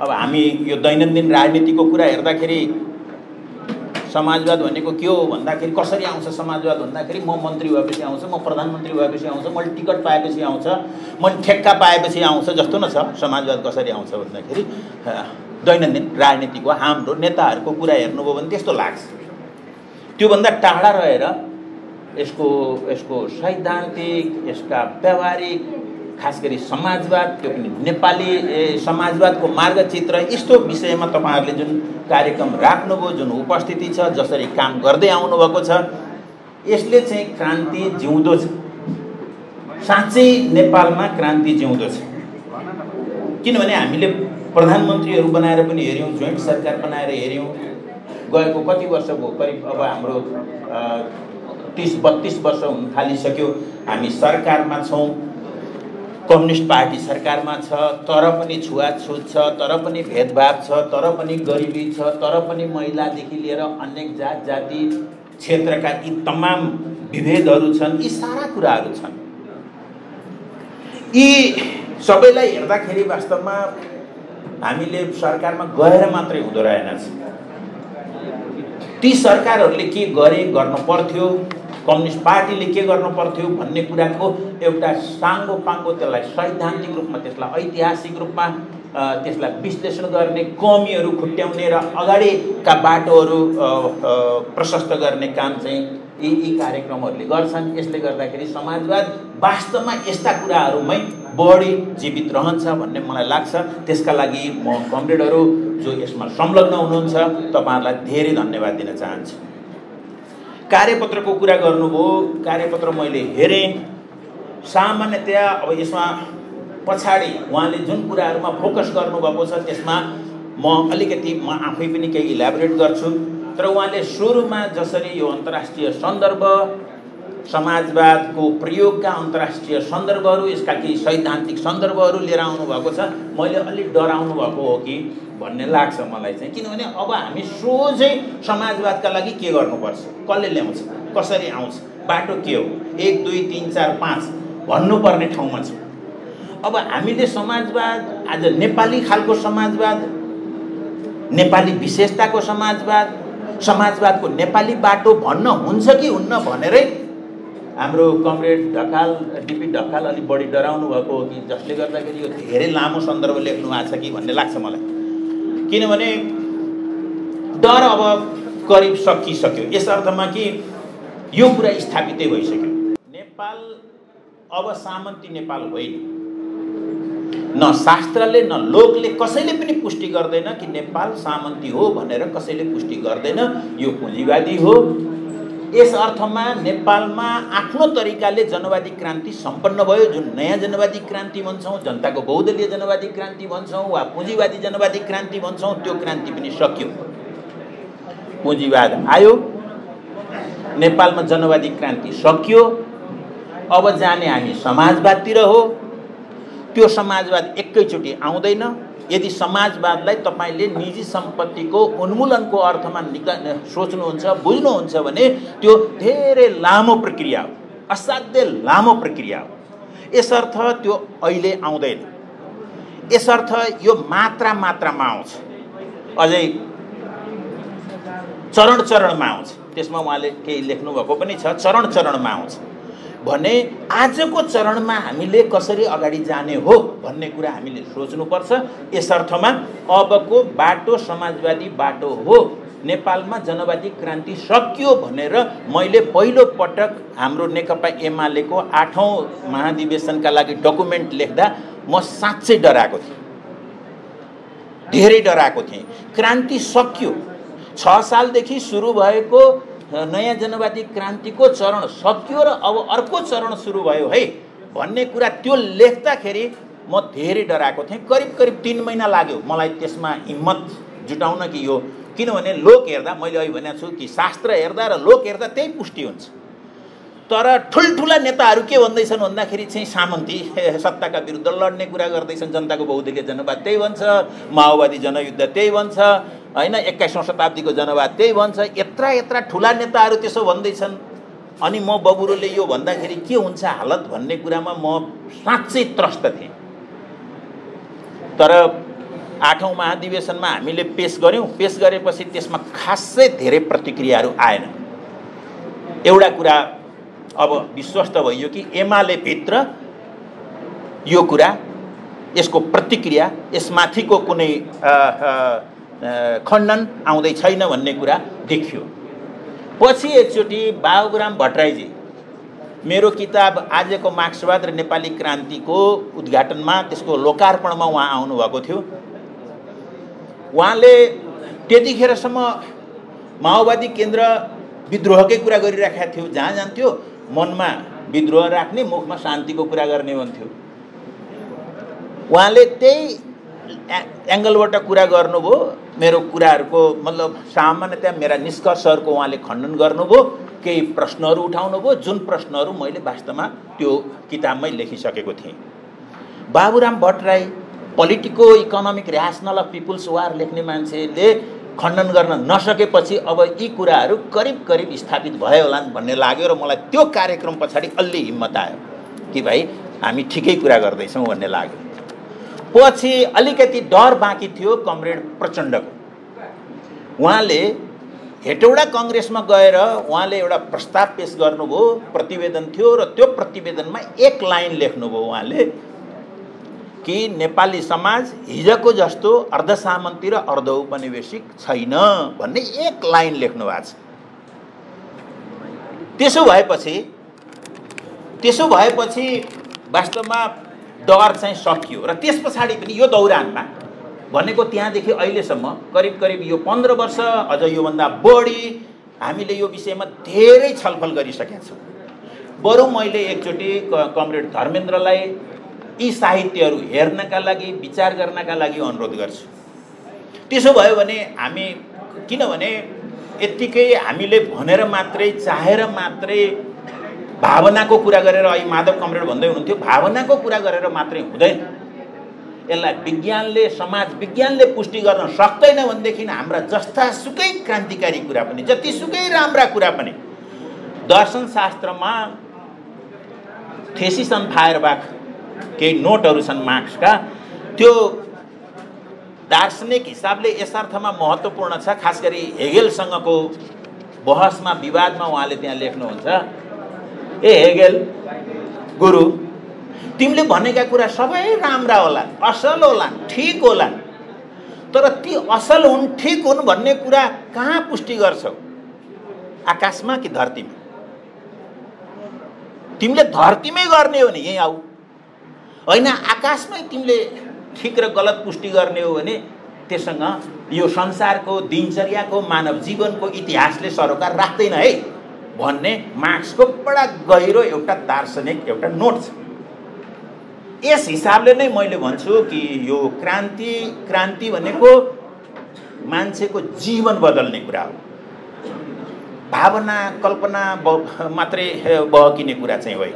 अब हामी यो दैनन्दिन राजनीतिको कुरा हेर्दाखेरि समाजवाद भनेको के हो भन्दाखेरि कसरी आउँछ समाजवाद भन्दाखेरि म मन्त्री भएपछि आउँछ, म प्रधानमन्त्री भएपछि आउँछ, मैले टिकट पाएपछि आउँछ, मैले ठेक्का पाएपछि आउँछ जस्तो न छ। समाजवाद कसरी आउँछ भन्दाखेरि दैनन्दिन राजनीतिको हाम्रो नेताहरूको कुरा हेर्नुभयो भने त्यस्तो लाग्छ। त्योभन्दा टाढा रहेर यसको सैद्धान्तिक, यसका व्यावहारिक, खास गरी समाजवाद, त्यो पनि नेपाली समाजवादको मार्गचित्र, यस्तो विषयमा तपाईहरुले जुन कार्यक्रम राख्नुभयो, जुन उपस्थिति छ, जसरी काम गर्दै आउनुभएको छ, यसले चाहिँ क्रान्ति जिउँदो छ। साँच्चै नेपालमा क्रान्ति जिउँदो छ। किनभने हामीले प्रधानमन्त्रीहरू बनाएर पनि हेर्यौं, जोइन्ट सरकार बनाएर हेर्यौं, गएको कति वर्ष भयो, करिब अब हाम्रो 30-32 वर्ष हुन थालिसक्यो हामी सरकारमा छौं। कम्युनिस्ट पार्टी सरकारमा छ, तर पनि छुवाछुत छ, तर पनि भेदभाव छ, तर पनि गरिबी छ, तर पनि महिलादेखि लिएर अनेक जात जाति क्षेत्रका यी तमाम विभेदहरू छन्। यी सारा कुराहरू छन्। यी सबैलाई हेर्दाखेरि वास्तवमा हामीले सरकारमा गएर मात्रै हुँदो रहेनछ। ती सरकारहरूले के गरे, गर्न पर्थ्यो, कम्युनिस्ट पार्टीले के गर्न पर्थ्यो भन्ने कुराको एउटा साङ्गो पाङ्गो, त्यसलाई सैद्धान्तिक रूपमा, त्यसलाई ऐतिहासिक रूपमा, त्यसलाई विश्लेषण गर्ने, कमीहरू खुट्याउने र अगाडिका बाटोहरू प्रशस्त गर्ने काम चाहिँ यी कार्यक्रमहरूले गर्छन्। यसले गर्दाखेरि समाजवाद वास्तवमा यस्ता कुराहरूमै बढी जीवित रहन्छ भन्ने मलाई लाग्छ। त्यसका लागि म कमरेडहरू जो यसमा संलग्न हुनुहुन्छ तपाईहरुलाई धेरै धन्यवाद दिन चाहन्छु। कार्यपत्रको कुरा गर्नुभयो, कार्यपत्र मैले हेरेँ। सामान्यतया अब यसमा पछाडि उहाँले जुन कुराहरूमा फोकस गर्नुभएको छ त्यसमा म अलिकति आफै पनि केही इलाबोरेट गर्छु। तर उहाँले सुरुमा जसरी यो अन्तर्राष्ट्रिय सन्दर्भ, समाजवादको प्रयोगका अन्तर्राष्ट्रिय सन्दर्भहरू, यसका केही सैद्धान्तिक सन्दर्भहरू लिएर आउनु भएको छ। मैले अलि डराउनु भएको हो कि भन्ने लाग्छ मलाई चाहिँ। किनभने अब हामी सोझै समाजवादका लागि के गर्नुपर्छ, कसले ल्याउँछ, कसरी आउँछ, बाटो के हो, 1 2 3 4 5 भन्नुपर्ने ठाउँमा छ। अब हामीले समाजवाद, आज नेपाली खालको समाजवाद, नेपाली विशेषताको समाजवाद, समाजवादको नेपाली बाटो भन्न हुन्छ कि हुन्न भनेरै हाम्रो कमरेड ढकाल, डिपी ढकाल अलि बढी डराउनु भएको हो कि जसले गर्दाखेरि यो धेरै लामो सन्दर्भ लेख्नु भएको छ कि भन्ने लाग्छ मलाई। किनभने डर अब करिब सकिसक्यो, यस अर्थमा कि यो कुरा स्थापितै भइसक्यो। नेपाल अब सामन्ती नेपाल होइन। न शास्त्रले न लोकले कसैले पनि पुष्टि गर्दैन कि नेपाल सामन्ती हो भनेर कसैले पुष्टि गर्दैन। यो पुँजीवादी हो। यस अर्थमा नेपालमा आफ्नो तरिकाले जनवादी क्रान्ति सम्पन्न भयो। जुन नयाँ जनवादी क्रान्ति भन्छौँ, जनताको बहुदलीय जनवादी क्रान्ति भन्छौँ वा पुँजीवादी जनवादी क्रान्ति भन्छौँ, त्यो क्रान्ति पनि सकियो। पुँजीवाद आयो, नेपालमा जनवादी क्रान्ति सकियो। अब जाने हामी समाजवादतिर हो। त्यो समाजवाद एकैचोटि आउँदैन। यदि समाजवादलाई तपाईले निजी सम्पत्तिको उन्मूलनको अर्थमा सोच्नुहुन्छ, बुझ्नुहुन्छ भने त्यो धेरै लामो प्रक्रिया हो, असाध्यै लामो प्रक्रिया हो। यसर्थ त्यो अहिले आउँदैन। यसर्थ यो मात्रामा आउँछ, अझै चरणमा आउँछ। त्यसमा उहाँले केही लेख्नु भएको पनि छ, चरणमा आउँछ भने आजको चरणमा हामीले कसरी अगाडि जाने हो भन्ने कुरा हामीले सोच्नुपर्छ। यसर्थमा अबको बाटो समाजवादी बाटो हो। नेपालमा जनवादी क्रान्ति सकियो भनेर मैले पहिलो पटक हाम्रो नेकपा एमालेको 8औं महाधिवेशनका लागि डकुमेन्ट लेख्दा म साँच्चै डराएको थिएँ, धेरै डराएको थिएँ। क्रान्ति सकियो, 6 सालदेखि सुरु भएको नयाँ जनवादी क्रान्तिको चरण सकियो र अब अर्को चरण सुरु भयो है भन्ने कुरा त्यो लेख्दाखेरि म धेरै डराएको थिएँ। करिब 3 महिना लाग्यो मलाई त्यसमा हिम्मत जुटाउन कि यो, किनभने लोक हेर्दा, मैले अहिले भनेको छु कि शास्त्र हेर्दा र लोक हेर्दा त्यही पुष्टि हुन्छ। तर ठुल्ठुला नेताहरू के भन्दैछन् भन्दाखेरि चाहिँ सामन्ती सत्ताका विरुद्ध लड्ने कुरा गर्दैछन्, जनताको बहुदलीय जनवाद त्यही भन्छ, माओवादी जनयुद्ध त्यही भन्छ हैन, 21औं शताब्दीको जनवाद त्यही भन्छ। यत्रा ठुला नेताहरू त्यसो भन्दैछन्। अनि म बबुरोले यो भन्दाखेरि के हुन्छ हालत भन्ने कुरामा म साँच्चै त्रस्त थिएँ। तर 8औं महाधिवेशनमा हामीले पेश गर्यौं। पेश गरेपछि त्यसमा खासै धेरै प्रतिक्रियाहरू आएन। एउटा कुरा अब विश्वस्त भइयो कि एमाले भित्र यो कुरा, यसको प्रतिक्रिया, यसमाथिको कुनै खण्डन आउँदै छैन भन्ने कुरा देखियो। पछि एकचोटि बाबुराम भट्टराईजी मेरो किताब आजको मार्क्सवाद र नेपाली क्रान्तिको उद्घाटनमा, त्यसको लोकार्पणमा उहाँ आउनुभएको थियो। उहाँले त्यतिखेरसम्म माओवादी केन्द्र विद्रोहकै कुरा गरिराखेका थियो। जहाँ जान्थ्यो मनमा विद्रोह राख्ने, मुखमा शान्तिको कुरा गर्ने भन्थ्यो। उहाँले त्यही एङ्गलबाट कुरा गर्नुभयो। मेरो कुराहरूको मतलब सामान्यतया मेरा निष्कर्षहरूको उहाँले खण्डन गर्नुभयो, केही प्रश्नहरू उठाउनुभयो, जुन प्रश्नहरू मैले वास्तवमा त्यो किताबमै लेखिसकेको थिएँ। Baburam Bhattarai politico economic rationale of people's war लेख्ने मान्छेले खण्डन गर्न नसकेपछि अब यी कुराहरू करिब करिब स्थापित भयो होला भन्ने लाग्यो र मलाई त्यो कार्यक्रम पछाडि अलि हिम्मत आयो कि भाइ हामी ठिकै कुरा गर्दैछौँ भन्ने लाग्यो। पछि अलिकति डर बाँकी थियो कमरेड प्रचण्डको। उहाँले हेटौडा कङ्ग्रेसमा गएर उहाँले एउटा प्रस्ताव पेश गर्नुभयो, प्रतिवेदन थियो र त्यो प्रतिवेदनमा एक लाइन लेख्नुभयो उहाँले कि नेपाली समाज हिजोको जस्तो अर्धसामन्ती र अर्धौपनिवेशिक छैन भन्ने एक लाइन लेख्नु भएको छ। त्यसो भएपछि वास्तवमा डर चाहिँ सकियो र त्यस पछाडि पनि यो दौरानमा भनेको त्यहाँदेखि अहिलेसम्म करिब करिब यो 15 वर्ष अझ योभन्दा बढी हामीले यो विषयमा धेरै छलफल गरिसकेका छौँ। बरु मैले एकचोटि कमरेड धर्मेन्द्रलाई यी साहित्यहरू हेर्नका लागि, विचार गर्नका लागि अनुरोध गर्छु। त्यसो भयो भने हामी, किनभने यत्तिकै हामीले भनेर मात्रै, चाहेर मात्रै भावनाको कुरा गरेर, अहिले माधव कमरेड भन्दै हुनुहुन्थ्यो, भावनाको कुरा गरेर मात्रै हुँदैन। यसलाई विज्ञानले, समाज विज्ञानले पुष्टि गर्न सक्दैन भनेदेखि हाम्रा जस्तासुकै क्रान्तिकारी कुरा पनि, जतिसुकै राम्रा कुरा पनि दर्शनशास्त्रमा थेसिस अन फायरबाख केही नोटहरू छन् मार्क्सका, त्यो दार्शनिक हिसाबले यस अर्थमा महत्त्वपूर्ण छ। खास गरी हेगेलसँगको बहसमा, विवादमा उहाँले त्यहाँ लेख्नुहुन्छ, ए हेगेल गुरु, तिमीले भनेका कुरा सबै राम्रा होला, असल होला, ठिक होला, तर ती असल हुन्, ठिक हुन् भन्ने कुरा कहाँ पुष्टि गर्छौ? आकाशमा कि धरतीमा? तिमीले धरतीमै गर्ने हो नि यहीँ आऊ, होइन आकाशमै तिमीले ठिक र गलत पुष्टि गर्ने हो भने त्यससँग यो संसारको, दिनचर्याको, मानव जीवनको इतिहासले सरोकार राख्दैन है भन्ने मार्क्सको बडा गहिरो एउटा दार्शनिक एउटा नोट छ। यस हिसाबले नै मैले भन्छु कि यो क्रान्ति भनेको मान्छेको जीवन बदल्ने कुरा हो। भावना, कल्पना मात्रै बहकिने कुरा चाहिँ होइन।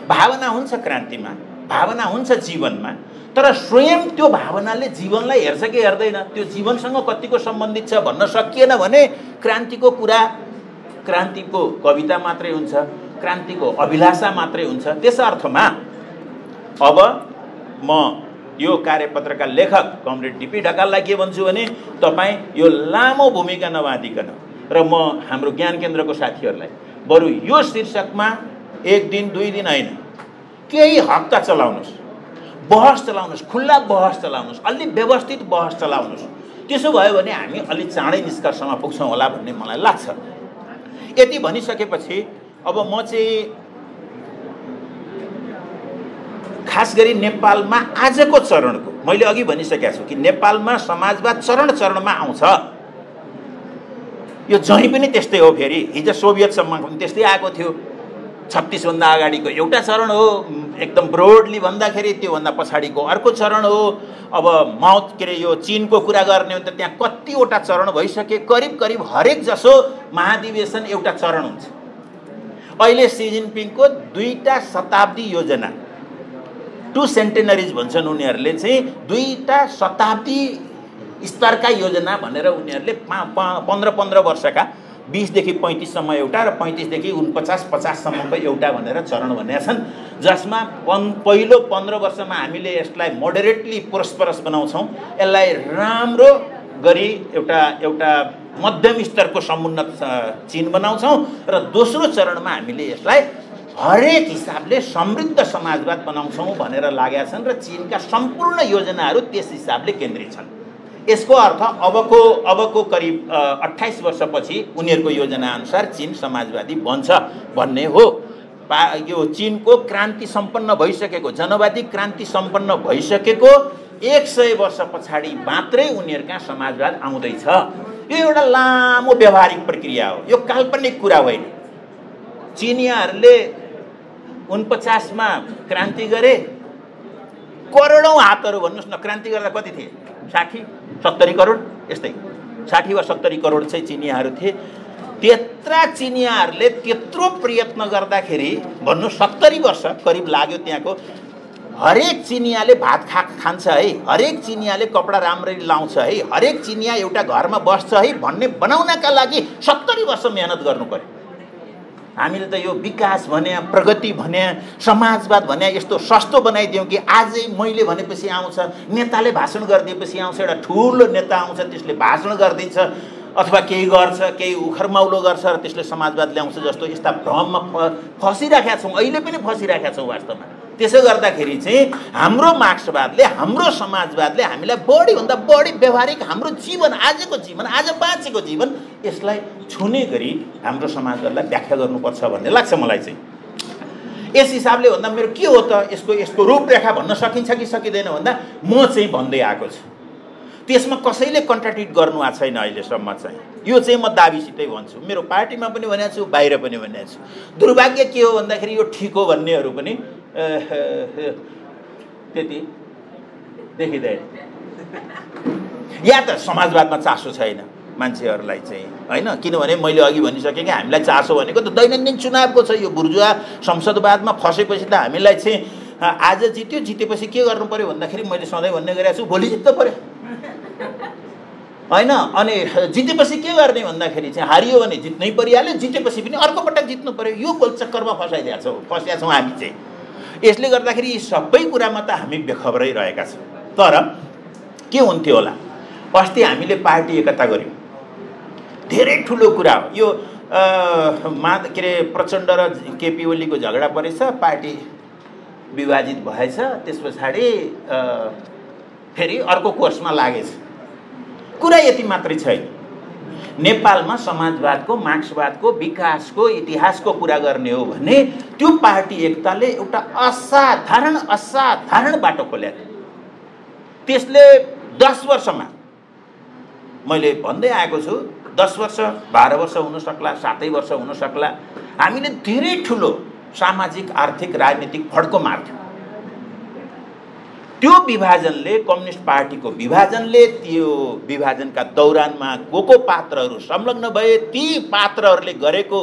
भावना हुन्छ क्रान्तिमा, भावना हुन्छ जीवनमा, तर स्वयं त्यो भावनाले जीवनलाई हेर्छ कि हेर्दैन, त्यो जीवनसँग कतिको सम्बन्धित छ भन्न सकिएन भने क्रान्तिको कुरा, क्रान्तिको कविता मात्रै हुन्छ, क्रान्तिको अभिलाषा मात्रै हुन्छ। त्यस अर्थमा अब म यो कार्यपत्रका लेखक कमरेड डिपी ढकाललाई के भन्छु भने, तपाईँ यो लामो भूमिका नबाँधिकन र म हाम्रो ज्ञान केन्द्रको साथीहरूलाई बरु यो शीर्षकमा 1 दिन 2 दिन होइन, केही हप्ता चलाउनुहोस्, बहस चलाउनुहोस्, खुल्ला बहस चलाउनुहोस्, अलि व्यवस्थित बहस चलाउनुहोस्। त्यसो भयो भने हामी अलि चाँडै निष्कर्षमा पुग्छौँ होला भन्ने मलाई लाग्छ। यति भनिसकेपछि अब म चाहिँ खास गरी नेपालमा आजको चरणको, मैले अघि भनिसकेको छु कि नेपालमा समाजवाद चरण चरणमा आउँछ। यो जहीँ पनि त्यस्तै हो। फेरि हिजो सोभियतसम्म पनि त्यस्तै आएको थियो। 36 भन्दा अगाडिको एउटा चरण हो, एकदम ब्रोडली भन्दाखेरि त्योभन्दा पछाडिको अर्को चरण हो। अब यो चीनको कुरा गर्ने हो त त्यहाँ कतिवटा चरण भइसके, करिब करिब हरेक जसो महाधिवेशन एउटा चरण हुन्छ। अहिले सी जिनपिङको 2टा शताब्दी योजना, 2 सेन्टेनरिज भन्छन् उनीहरूले, चाहिँ 2टा शताब्दी स्तरका योजना भनेर उनीहरूले 15-15 वर्षका 20 देखि 35 सम्म एउटा र 35 देखि 49-50 सम्मको एउटा भनेर चरण भनेका छन्, जसमा पहिलो 15 वर्षमा हामीले यसलाई मोडरेटली परस्परस बनाउँछौँ, यसलाई राम्रो गरी एउटा मध्यम स्तरको समुन्नत चीन बनाउँछौँ र दोस्रो चरणमा हामीले यसलाई हरेक हिसाबले समृद्ध समाजवाद बनाउँछौँ भनेर लागेका छन् र चीनका सम्पूर्ण योजनाहरू त्यस हिसाबले केन्द्रित छन्। यसको अर्थ अबको करिब 28 वर्षपछि उनीहरूको योजना अनुसार चीन समाजवादी बन्छ भन्ने हो। यो चीनको क्रान्ति सम्पन्न भइसकेको, जनवादी क्रान्ति सम्पन्न भइसकेको 100 वर्ष पछाडि मात्रै उनीहरूका समाजवाद आउँदैछ। यो एउटा लामो व्यावहारिक प्रक्रिया हो, यो काल्पनिक कुरा होइन। चीनियाहरूले 49 मा क्रान्ति गरे, करोडौँ हातहरू भन्नुहोस् न, क्रान्ति गर्दा कति थिए? 60-70 करोड, यस्तै 60 वा 70 करोड चाहिँ चिनियाहरू थिए। त्यत्रा चिनियाहरूले त्यत्रो प्रयत्न गर्दाखेरि भन्नु 70 वर्ष करिब लाग्यो। त्यहाँको हरेक चिनियाले भात खान्छ है, हरेक चिनियाले कपडा राम्ररी लाउँछ है, हरेक चिनिया एउटा घरमा बस्छ है भन्ने बनाउनका लागि 70 वर्ष मेहनत गर्नु पर्यो। हामीले त यो विकास भने, प्रगति भने, समाजवाद भने यस्तो सस्तो बनाइदियौँ कि आजै मैले भनेपछि आउँछ, नेताले भाषण गरिदिएपछि आउँछ, एउटा ठुलो नेता आउँछ त्यसले भाषण गरिदिन्छ अथवा केही गर्छ, केही उखरमाउलो गर्छ र त्यसले समाजवाद ल्याउँछ जस्तो यस्ता भ्रममा फसिराखेका छौँ, अहिले पनि फसिराखेका छौँ वास्तवमा। त्यसो गर्दाखेरि चाहिँ हाम्रो मार्क्सवादले, हाम्रो समाजवादले हामीलाई बढीभन्दा बढी व्यवहारिक हाम्रो जीवन, आजको जीवन, आज बाँचेको जीवन, यसलाई छुने गरी हाम्रो समाजवादलाई व्याख्या गर्नुपर्छ भन्ने लाग्छ मलाई चाहिँ। यस हिसाबले भन्दा मेरो के हो त यसको रूपरेखा भन्न सकिन्छ कि सकिँदैन भन्दा म चाहिँ भन्दै आएको छु। त्यसमा कसैले कन्ट्राडिक्ट गर्नु आएको छैन अहिलेसम्म चाहिँ। यो चाहिँ म दाबीसितै भन्छु, मेरो पार्टीमा पनि भनेको छु, बाहिर पनि भनेको छु। दुर्भाग्य के हो भन्दाखेरि यो ठिक हो भन्नेहरू पनि त्यति देखिँदैन, या त समाजवादमा चासो छैन मान्छेहरूलाई चाहिँ, होइन? किनभने मैले अघि भनिसकेँ कि हामीलाई चासो भनेको त दैनन्दिन चुनावको छ। यो बुर्जुवा संसदवादमा फसेपछि त हामीलाई चाहिँ आज जित्यो, जितेपछि के गर्नु पर्यो भन्दाखेरि मैले सधैँ भन्ने गरेको छु, भोलि जित्नु पर्यो, होइन? अनि जितेपछि के गर्ने भन्दाखेरि चाहिँ हारियो भने जित्नै परिहाल्यो, जितेपछि पनि अर्को पटक जित्नु पर्यो। यो गोलचक्करमा फसाइदिएका छौँ हामी चाहिँ। यसले गर्दाखेरि यी सबै कुरामा त हामी बेखबरै रहेका छौँ। तर के हुन्थ्यो होला, अस्ति हामीले पार्टी एकता गऱ्यौँ, धेरै ठुलो कुरा हो यो। प्रचण्ड र केपी ओलीको झगडा परेछ, पार्टी विभाजित भएछ, त्यस पछाडि फेरि अर्को कोर्समा लागेछ। कुरा यति मात्रै छैन, नेपालमा समाजवादको, मार्क्सवादको, विकासको, इतिहासको कुरा गर्ने हो भने त्यो पार्टी एकताले एउटा असाधारण बाटो खोल्या। त्यसले 10 वर्षमा, मैले भन्दै आएको छु, 10 वर्ष, 12 वर्ष हुन सक्ला, 7 वर्ष हुन सक्ला, हामीले धेरै ठुलो सामाजिक, आर्थिक, राजनीतिक फड्को मार्थ्यौँ। त्यो विभाजनले, कम्युनिस्ट पार्टीको विभाजनले, त्यो विभाजनका दौरानमा को पात्रहरू संलग्न भए, ती पात्रहरूले गरेको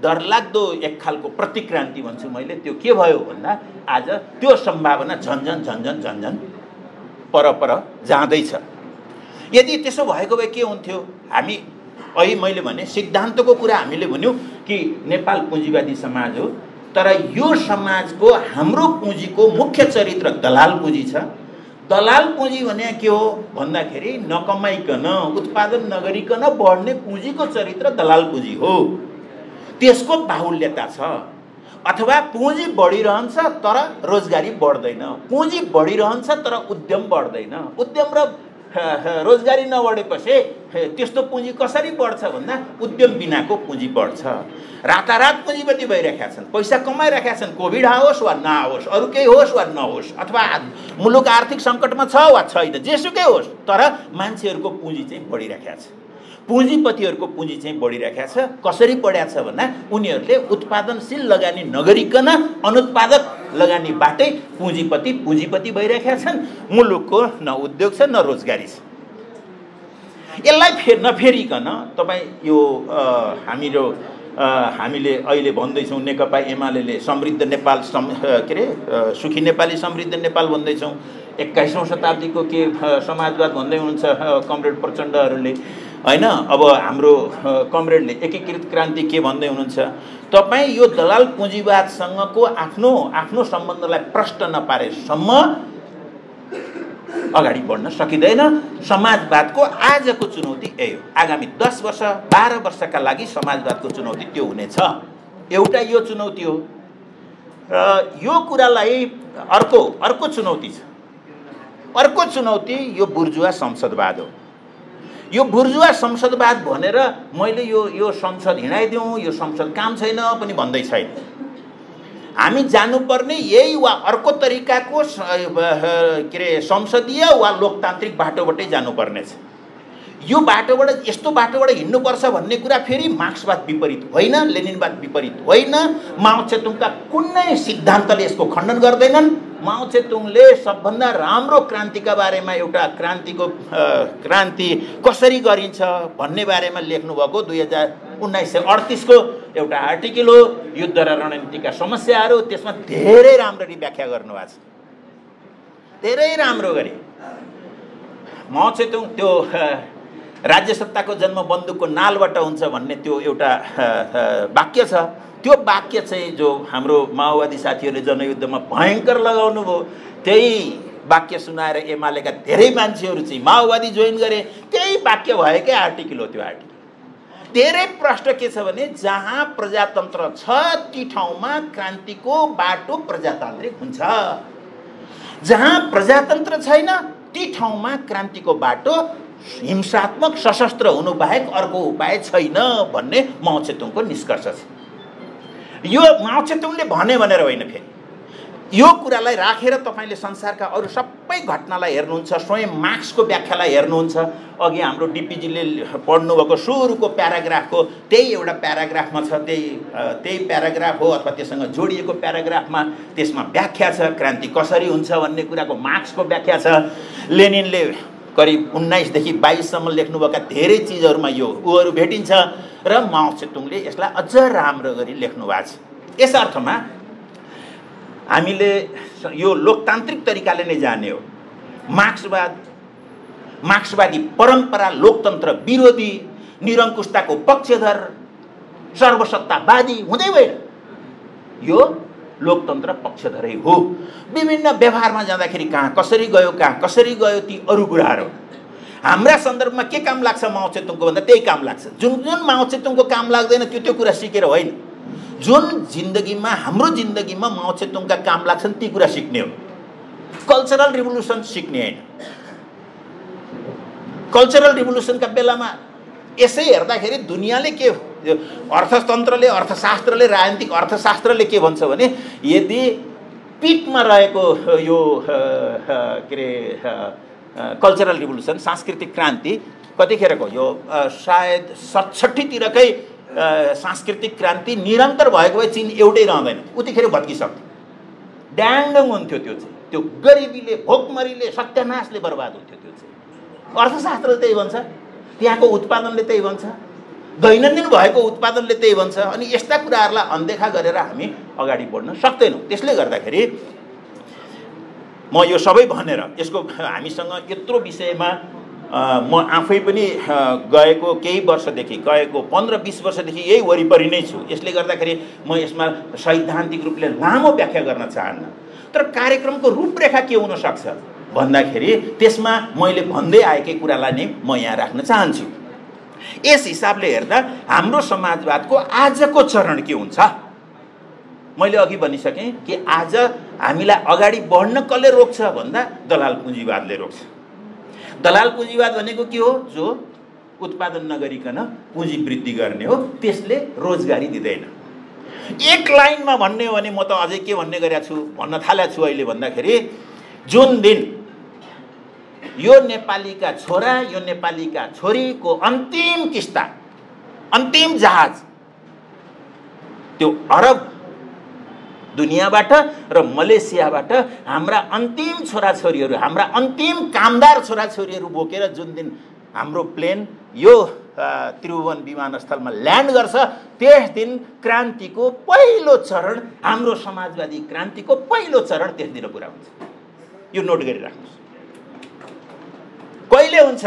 डरलाग्दो एक खालको प्रतिक्रान्ति भन्छु मैले, त्यो के भयो भन्दा आज त्यो सम्भावना झन्झन पर जाँदैछ। यदि त्यसो भएको भए के हुन्थ्यो? हामी अहिले मैले भने सिद्धान्तको कुरा हामीले भन्यौँ कि नेपाल पुँजीवादी समाज हो, तर यो समाजको, हाम्रो पुँजीको मुख्य चरित्र दलाल पुँजी छ। दलाल पुँजी भने के हो भन्दाखेरि नकमाइकन, उत्पादन नगरिकन बढ्ने पुँजीको चरित्र दलाल पुँजी हो। त्यसको बाहुल्यता छ। अथवा पुँजी बढिरहन्छ तर रोजगारी बढ्दैन, पुँजी बढिरहन्छ तर उद्यम बढ्दैन। उद्यम र रोजगारी नबढेपछि त्यस्तो पुँजी कसरी बढ्छ भन्दा उद्यम बिनाको पुँजी बढ्छ। रातारात पुँजीपति भइरहेका छन्, पैसा कमाइरहेका छन्, कोभिड आओस् वा नआओस्, अरू केही होस् वा नहोस्, अथवा मुलुक आर्थिक सङ्कटमा छ वा छैन, जेसुकै होस्, तर मान्छेहरूको पुँजी चाहिँ बढिरहेका छ। पुँजीपतिहरूको पुँजी चाहिँ बढिरहेको छ। कसरी बढाएको छ भन्दा उनीहरूले उत्पादनशील लगानी नगरिकन अनुत्पादक लगानीबाटै पुँजीपति भइरहेका छन्। मुलुकको न उद्योग छ न रोजगारी छ। यसलाई नफेरिकन तपाईँ यो हामीले अहिले भन्दैछौँ नेकपा एमाले समृद्ध नेपाल सुखी नेपाली समृद्ध नेपाल भन्दैछौँ। 21औं शताब्दीको के समाजवाद भन्दै हुनुहुन्छ कमरेड प्रचण्डहरूले। हैन। अब हाम्रो कमरेडले एकीकृत क्रान्ति के भन्दै हुनुहुन्छ, तपाईँ यो दलाल पुँजीवादसँगको आफ्नो सम्बन्धलाई प्रष्ट नपारेसम्म अगाडि बढ्न सकिँदैन। समाजवादको आजको चुनौती यही हो। आगामी 10 वर्ष 12 वर्षका लागि समाजवादको चुनौती त्यो हुनेछ। एउटा यो चुनौती हो। र यो कुरालाई अर्को चुनौती छ। अर्को चुनौती यो बुर्जुवा संसदवाद हो। यो बुर्जुवा संसदवाद भनेर मैले यो संसद हिँडाइदिउँ, यो संसद काम छैन पनि भन्दै छैन। हामी जानुपर्ने यही वा अर्को तरिकाको के अरे संसदीय वा लोकतान्त्रिक बाटोबाटै जानुपर्नेछ। यो बाटोबाट यस्तो बाटोबाट हिँड्नुपर्छ भन्ने कुरा फेरि मार्क्सवाद विपरीत होइन, लेनिनवाद विपरीत होइन, माओ त्से-तुङका कुनै सिद्धान्तले यसको खण्डन गर्दैनन्। माओ त्से-तुङले सबभन्दा राम्रो क्रान्तिका बारेमा एउटा क्रान्ति कसरी गरिन्छ भन्ने बारेमा लेख्नुभएको 1938 को एउटा आर्टिकल हो, युद्ध र रणनीतिका समस्याहरू। त्यसमा धेरै राम्ररी व्याख्या गर्नुभएको छ, धेरै राम्रो गरी। माओ त्से-तुङ त्यो राज्य सत्ताको जन्म बन्दुकको नालबाट हुन्छ भन्ने त्यो एउटा वाक्य छ। त्यो वाक्य चाहिँ जो हाम्रो माओवादी साथीहरूले जनयुद्धमा भयङ्कर लगाउनु भयो, त्यही वाक्य सुनाएर एमालेका धेरै मान्छेहरू चाहिँ माओवादी जोइन गरे। त्यही वाक्य भएकै आर्टिकल हो त्यो आर्टिकल। धेरै प्रश्न के छ भने जहाँ प्रजातन्त्र छ ती ठाउँमा क्रान्तिको बाटो प्रजातान्त्रिक हुन्छ, जहाँ प्रजातन्त्र छैन ती ठाउँमा क्रान्तिको बाटो हिंसात्मक सशस्त्र हुनु बाहेक अर्को उपाय छैन भन्ने माओ त्से-तुङको निष्कर्ष छ। यो माओ त्से-तुङले भने भनेर होइन, फेरि यो कुरालाई राखेर तपाईले संसारका अरू सबै घटनालाई हेर्नुहुन्छ, स्वयं मार्क्सको व्याख्यालाई हेर्नुहुन्छ। अघि हाम्रो डिपीजीले पढ्नुभएको सुरुको प्याराग्राफको त्यही एउटा प्याराग्राफमा छ, त्यही प्याराग्राफ हो अथवा त्यससँग जोडिएको प्याराग्राफमा त्यसमा व्याख्या छ क्रान्ति कसरी हुन्छ भन्ने कुराको मार्क्सको व्याख्या छ। लेनिनले करिब 19 देखि 22 सम्म लेख्नुभएका धेरै चिजहरूमा उहरू भेटिन्छ र माओ त्से-तुङले यसलाई अझ राम्रो गरी लेख्नु भएको छ। यस अर्थमा हामीले यो लोकतान्त्रिक तरिकाले नै जाने हो। मार्क्सवादी परम्परा लोकतन्त्र विरोधी, निरङ्कुशताको पक्षधर, सर्वसत्तावादी हुँदै गएन, यो लोकतन्त्र पक्षधरै हो। विभिन्न व्यवहारमा जाँदाखेरि कहाँ कसरी गयो ती अरू कुराहरू। हाम्रा सन्दर्भमा के काम लाग्छ माओ त्से-तुङको भन्दा त्यही काम लाग्छ। जुन माओ त्से-तुङको काम लाग्दैन त्यो कुरा सिकेर होइन। जुन जिन्दगीमा हाम्रो जिन्दगीमा माओ त्से-तुङका काम लाग्छन् ती कुरा सिक्ने हो। कल्चरल रिभोल्युसन सिक्ने होइन। कल्चरल रिभोल्युसनका बेलामा यसै हेर्दाखेरि दुनियाँले के अर्थतन्त्रले, अर्थशास्त्रले, राजनीतिक अर्थशास्त्रले के भन्छ भने यदि पिकमा रहेको यो के अरे कल्चरल रिभोल्युसन, सांस्कृतिक क्रान्ति कतिखेरको यो सायद 67 तिरकै सांस्कृतिक क्रान्ति निरन्तर भएको भए चीन एउटै रहँदैन, उतिखेर भत्किसक्थ्यो, ड्याङडङ हुन्थ्यो। त्यो गरिबीले, भोकमरीले, सत्यानाशले बर्बाद हुन्थ्यो। त्यो चाहिँ अर्थशास्त्रले त्यही भन्छ, त्यहाँको उत्पादनले त्यही भन्छ, दैनन्दिन भएको उत्पादनले त्यही भन्छ। अनि यस्ता कुराहरूलाई अनदेखा गरेर हामी अगाडि बढ्न सक्दैनौँ। त्यसले गर्दाखेरि म यो सबै भनेर यसको हामीसँग यत्रो विषयमा म आफै पनि गएको केही वर्षदेखि, गएको 15-20 वर्षदेखि यही वरिपरि नै छु। यसले गर्दाखेरि म यसमा सैद्धान्तिक रूपले लामो व्याख्या गर्न चाहन्न। तर कार्यक्रमको रूपरेखा के हुन सक्छ भन्दाखेरि त्यसमा मैले भन्दै आएकै कुरालाई नै म यहाँ राख्न चाहन्छु। यस हिसाबले हेर्दा हाम्रो समाजवादको आजको चरण के हुन्छ? मैले अघि भनिसकेँ कि आज हामीलाई अगाडि बढ्न कसले रोक्छ भन्दा दलाल पुँजीवादले रोक्छ। दलाल पुँजीवाद भनेको के हो? जो उत्पादन नगरिकन पुँजी वृद्धि गर्ने हो, त्यसले रोजगारी दिँदैन। एक लाइनमा भन्ने हो भने म त अझै के भन्ने गरेको छु, भन्न थालेको छु अहिले भन्दाखेरि, जुन दिन यो नेपालीका छोरा, यो नेपालीका छोरीको अन्तिम किस्ता, अन्तिम जहाज त्यो अरब दुनियाँबाट र मलेसियाबाट हाम्रा अन्तिम छोराछोरीहरू, हाम्रा अन्तिम कामदार छोराछोरीहरू बोकेर जुन दिन हाम्रो प्लेन यो त्रिभुवन विमानस्थलमा ल्यान्ड गर्छ, त्यस दिन क्रान्तिको पहिलो चरण, हाम्रो समाजवादी क्रान्तिको पहिलो चरण त्यस दिन पुरा हुन्छ। यो नोट गरिराख्नुहोस्। कहिले हुन्छ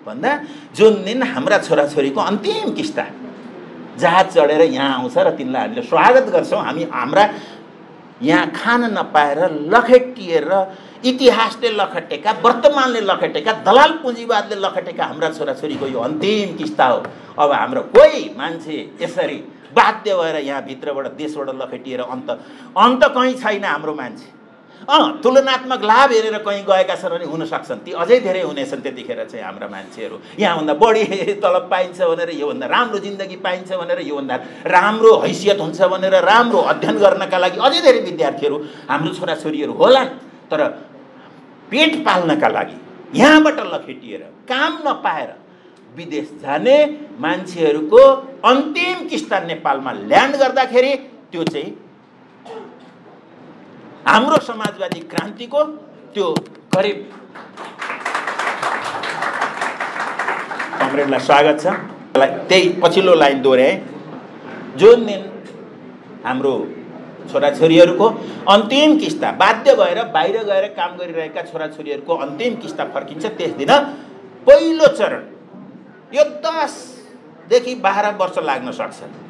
भन्दा जुन दिन हाम्रा छोराछोरीको अन्तिम किस्ता जहाज चढेर यहाँ आउँछ र तिनलाई हामीले स्वागत गर्छौँ, हाम्रा यहाँ खान नपाएर लखेटिएर इतिहासले लखेटेका, वर्तमानले लखेटेका, दलाल पुँजीवादले लखेटेका हाम्रा छोराछोरीको यो अन्तिम किस्ता हो। अब हाम्रो कोही मान्छे यसरी बाध्य भएर यहाँ भित्रबाट देशबाट लखेटिएर अन्त कहीँ छैन हाम्रो मान्छे। तुलनात्मक लाभ हेरेर कहीँ गएका छन् भने हुन सक्छन्, ती अझै धेरै हुनेछन्। त्यतिखेर चाहिँ हाम्रा मान्छेहरू यहाँभन्दा बढी तलब पाइन्छ भनेर, योभन्दा राम्रो जिन्दगी पाइन्छ भनेर, योभन्दा राम्रो हैसियत हुन्छ भनेर, राम्रो अध्ययन गर्नका लागि अझै धेरै विद्यार्थीहरू हाम्रो छोराछोरीहरू होलान्। तर पेट पाल्नका लागि यहाँबाट लखेटिएर काम नपाएर विदेश जाने मान्छेहरूको अन्तिम किस्ता नेपालमा ल्यान्ड गर्दाखेरि त्यो चाहिँ हाम्रो समाजवादी क्रान्तिको त्यो करिब कमरेडलाई स्वागत छ। त्यही पछिल्लो लाइन दोहोऱ्याए, जुन दिन हाम्रो छोराछोरीहरूको अन्तिम किस्ता बाध्य भएर बाहिर गएर काम गरिरहेका छोराछोरीहरूको अन्तिम किस्ता फर्किन्छ, त्यस दिन पहिलो चरण यो 10 देखि 12 वर्ष लाग्न सक्छ।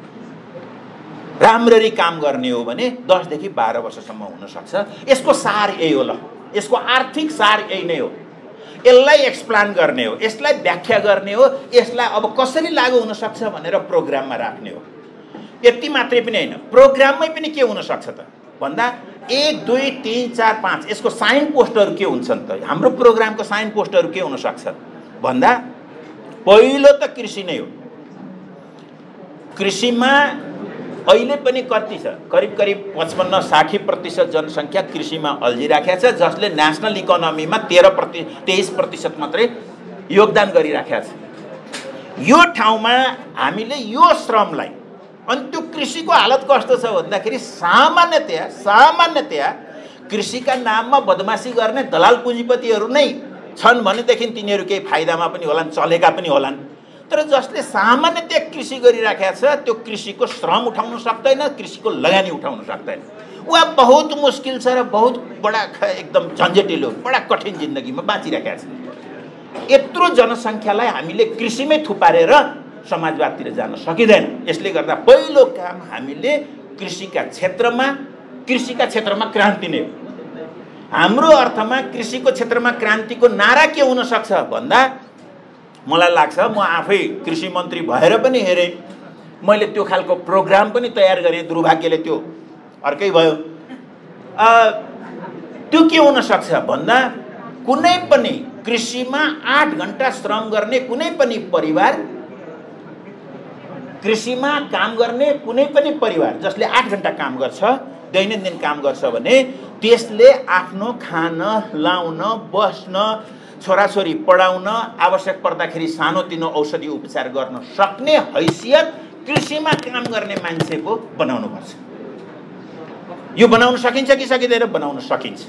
राम्ररी काम गर्ने हो भने 10 देखि 12 वर्षसम्म हुन सक्छ। यसको सार यही हो। ल यसको आर्थिक सार यही नै हो। यसलाई एक्सप्लेन गर्ने हो, यसलाई व्याख्या गर्ने हो, यसलाई अब कसरी लागू हुन सक्छ भनेर प्रोग्राममा राख्ने हो। यति मात्रै पनि हैन, प्रोग्राममै पनि के हुन सक्छ त भन्दा 1 2 3 4 5 यसको साइन पोस्टहरू के हुन्छन् त? हाम्रो प्रोग्रामको साइन पोस्टहरू के हुन सक्छ भन्दा पहिलो त कृषि नै हो। कृषिमा अहिले पनि कति छ? करिब 55-60% जनसङ्ख्या कृषिमा अल्झिराखेको छ, जसले नेसनल इकोनोमीमा 23% मात्रै योगदान गरिराखेको छ। यो ठाउँमा हामीले यो श्रमलाई, अनि त्यो कृषिको हालत कस्तो छ भन्दाखेरि सामान्यतया कृषिका नाममा बदमासी गर्ने दलाल पुँजीपतिहरू नै छन् भनेदेखि तिनीहरू केही फाइदामा पनि होलान्, चलेका पनि होलान्। तर जसले सामान्यतया कृषि गरिराखेको छ त्यो कृषिको श्रम उठाउन सक्दैन, कृषिको लगानी उठाउन सक्दैन। उहाँ बहुत मुस्किल छ र बहुत बडा एकदम झन्झटिलो बडा कठिन जिन्दगीमा बाँचिराखेको छ। यत्रो जनसङ्ख्यालाई हामीले कृषिमै थुपारेर समाजवादतिर जान सकिँदैन। यसले गर्दा पहिलो काम हामीले कृषिका क्षेत्रमा क्रान्ति नै हो। हाम्रो अर्थमा कृषिको क्षेत्रमा क्रान्तिको नारा के हुन सक्छ भन्दा मलाई लाग्छ, म आफै कृषि मन्त्री भएर पनि हेरेँ, मैले त्यो खालको प्रोग्राम पनि तयार गरेँ, दुर्भाग्यले त्यो अर्कै भयो। त्यो के हुन सक्छ भन्दा कुनै पनि कृषिमा 8 घण्टा श्रम गर्ने कुनै पनि परिवार, कृषिमा काम गर्ने कुनै पनि परिवार जसले 8 घण्टा काम गर्छ, दैनन्दिन काम गर्छ भने त्यसले आफ्नो खान, लाउन, बस्न, छोराछोरी पढाउन, आवश्यक पर्दाखेरि सानोतिनो औषधि उपचार गर्न सक्ने हैसियत कृषिमा काम गर्ने मान्छेको बनाउनुपर्छ। यो बनाउन सकिन्छ कि सकिँदैन? बनाउन सकिन्छ।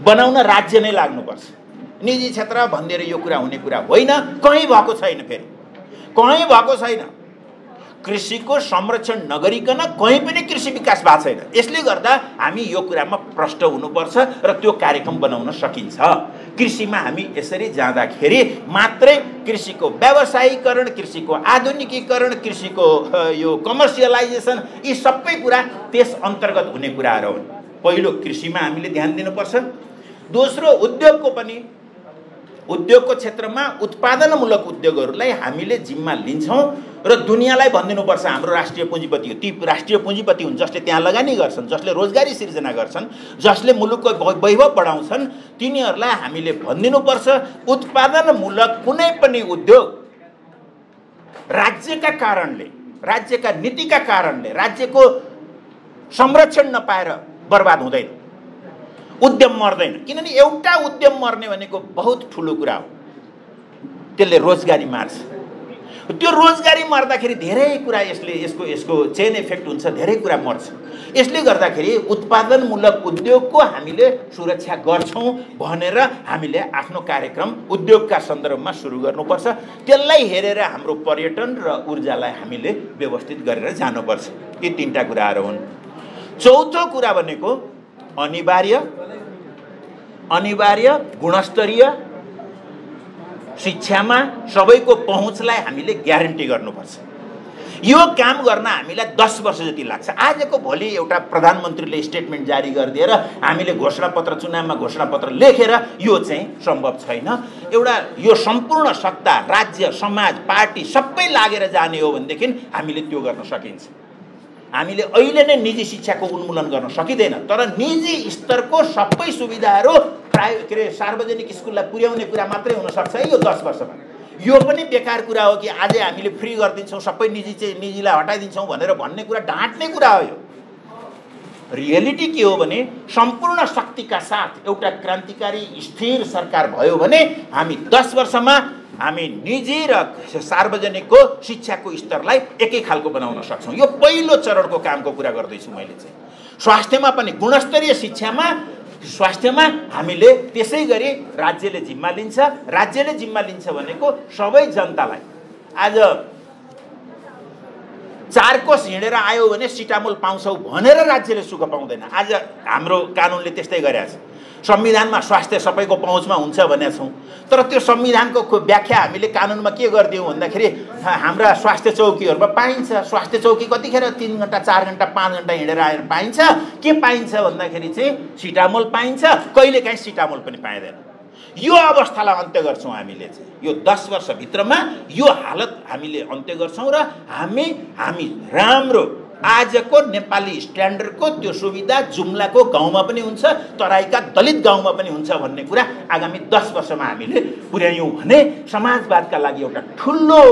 बनाउन राज्य नै लाग्नुपर्छ। निजी क्षेत्र भन्दै यो कुरा हुने कुरा होइन, कहीँ भएको छैन। फेरि कहीँ भएको छैन। कृषिको संरक्षण नगरिकन कहीँ पनि कृषि विकास भएको छैन। यसले गर्दा हामी यो कुरामा प्रष्ट हुनुपर्छ र त्यो कार्यक्रम बनाउन सकिन्छ। कृषिमा हामी यसरी जाँदाखेरि मात्रै कृषिको व्यावसायीकरण, कृषिको आधुनिकीकरण, कृषिको यो कमर्सियलाइजेसन, यी सबै कुरा त्यस अन्तर्गत हुने कुराहरू हुन्। पहिलो कृषिमा हामीले ध्यान दिनुपर्छ। दोस्रो उद्योगको क्षेत्रमा उत्पादनमूलक उद्योगहरूलाई हामीले जिम्मा लिन्छौँ र दुनियाँलाई भनिदिनुपर्छ हाम्रो राष्ट्रिय पुँजीपति हो। ती राष्ट्रिय पुँजीपति हुन् जसले त्यहाँ लगानी गर्छन्, जसले रोजगारी सिर्जना गर्छन्, जसले मुलुकको वैभव बढाउँछन्, तिनीहरूलाई हामीले भनिदिनुपर्छ उत्पादनमूलक कुनै पनि उद्योग राज्यका कारणले, राज्यका नीतिका कारणले, राज्यको संरक्षण नपाएर बर्बाद हुँदैन, उद्यम मर्दैन। किनभने एउटा उद्यम मर्ने भनेको बहुत ठुलो कुरा हो, त्यसले रोजगारी मार्छ। त्यो रोजगारी मर्दाखेरि धेरै कुरा यसको चेन इफेक्ट हुन्छ, धेरै कुरा मर्छ। यसले गर्दाखेरि उत्पादनमूलक उद्योगको हामीले सुरक्षा गर्छौँ भनेर हामीले आफ्नो कार्यक्रम उद्योगका सन्दर्भमा सुरु गर्नुपर्छ। त्यसलाई हेरेर हाम्रो पर्यटन र ऊर्जालाई हामीले व्यवस्थित गरेर जानुपर्छ। यी 3टा कुराहरू हुन्। चौथो कुरा भनेको अनिवार्य, गुणस्तरीय शिक्षामा सबैको पहुँचलाई हामीले ग्यारेन्टी गर्नुपर्छ। यो काम गर्न हामीलाई 10 वर्ष जति लाग्छ। आजको भोलि एउटा प्रधानमन्त्रीले स्टेटमेन्ट जारी गरिदिएर हामीले घोषणापत्र चुनावमा घोषणापत्र लेखेर यो चाहिँ सम्भव छैन। एउटा यो सम्पूर्ण सत्ता राज्य समाज पार्टी सबै लागेर जाने हो भनेदेखि हामीले त्यो गर्न सकिन्छ। हामीले अहिले नै निजी शिक्षाको उन्मूलन गर्न सकिँदैन, तर निजी स्तरको सबै सुविधाहरू सार्वजनिक स्कुललाई पुर्याउने कुरा मात्रै हुन सक्छ यो 10 वर्षमा। यो पनि बेकार कुरा हो कि आज हामीले फ्री गरिदिन्छौँ सबै निजीलाई हटाइदिन्छौँ भनेर भन्ने कुरा ढाँट्ने कुरा हो। यो रियलिटी के हो भने सम्पूर्ण शक्तिका साथ एउटा क्रान्तिकारी स्थिर सरकार भयो भने हामी 10 वर्षमा हामी निजी र सार्वजनिकको शिक्षाको स्तरलाई एकै खालको बनाउन सक्छौँ। यो पहिलो चरणको कामको कुरा गर्दैछु मैले चाहिँ। स्वास्थ्यमा पनि गुणस्तरीय शिक्षामा स्वास्थ्यमा हामीले त्यसै गरी राज्यले जिम्मा लिन्छ। राज्यले जिम्मा लिन्छ भनेको सबै जनतालाई। आज 4 कोस हिँडेर आयो भने सिटामोल पाउँछौ भनेर राज्यले सुख पाउँदैन। आज हाम्रो कानुनले त्यस्तै गरेको छ। संविधानमा स्वास्थ्य सबैको पहुँचमा हुन्छ भनेका छौँ, तर त्यो संविधानको व्याख्या हामीले कानुनमा के गरिदियौँ भन्दाखेरि हाम्रा स्वास्थ्य चौकीहरूमा पाइन्छ। स्वास्थ्य चौकी कतिखेर 3 घण्टा 4 घण्टा 5 घण्टा हिँडेर आएर पाइन्छ। के पाइन्छ भन्दाखेरि चाहिँ सिटामोल पाइन्छ, कहिलेकाहीँ सिटामोल पनि पाइँदैन। यो अवस्थालाई अन्त्य गर्छौँ हामीले चाहिँ। यो 10 वर्षभित्रमा यो हालत हामीले अन्त्य गर्छौँ र हामी राम्रो आजको नेपाली स्ट्यान्डर्डको त्यो सुविधा जुम्लाको गाउँमा पनि हुन्छ, तराईका दलित गाउँमा पनि हुन्छ भन्ने कुरा आगामी 10 वर्षमा हामीले पुर्यायौँ भने समाजवादका लागि एउटा ठुलो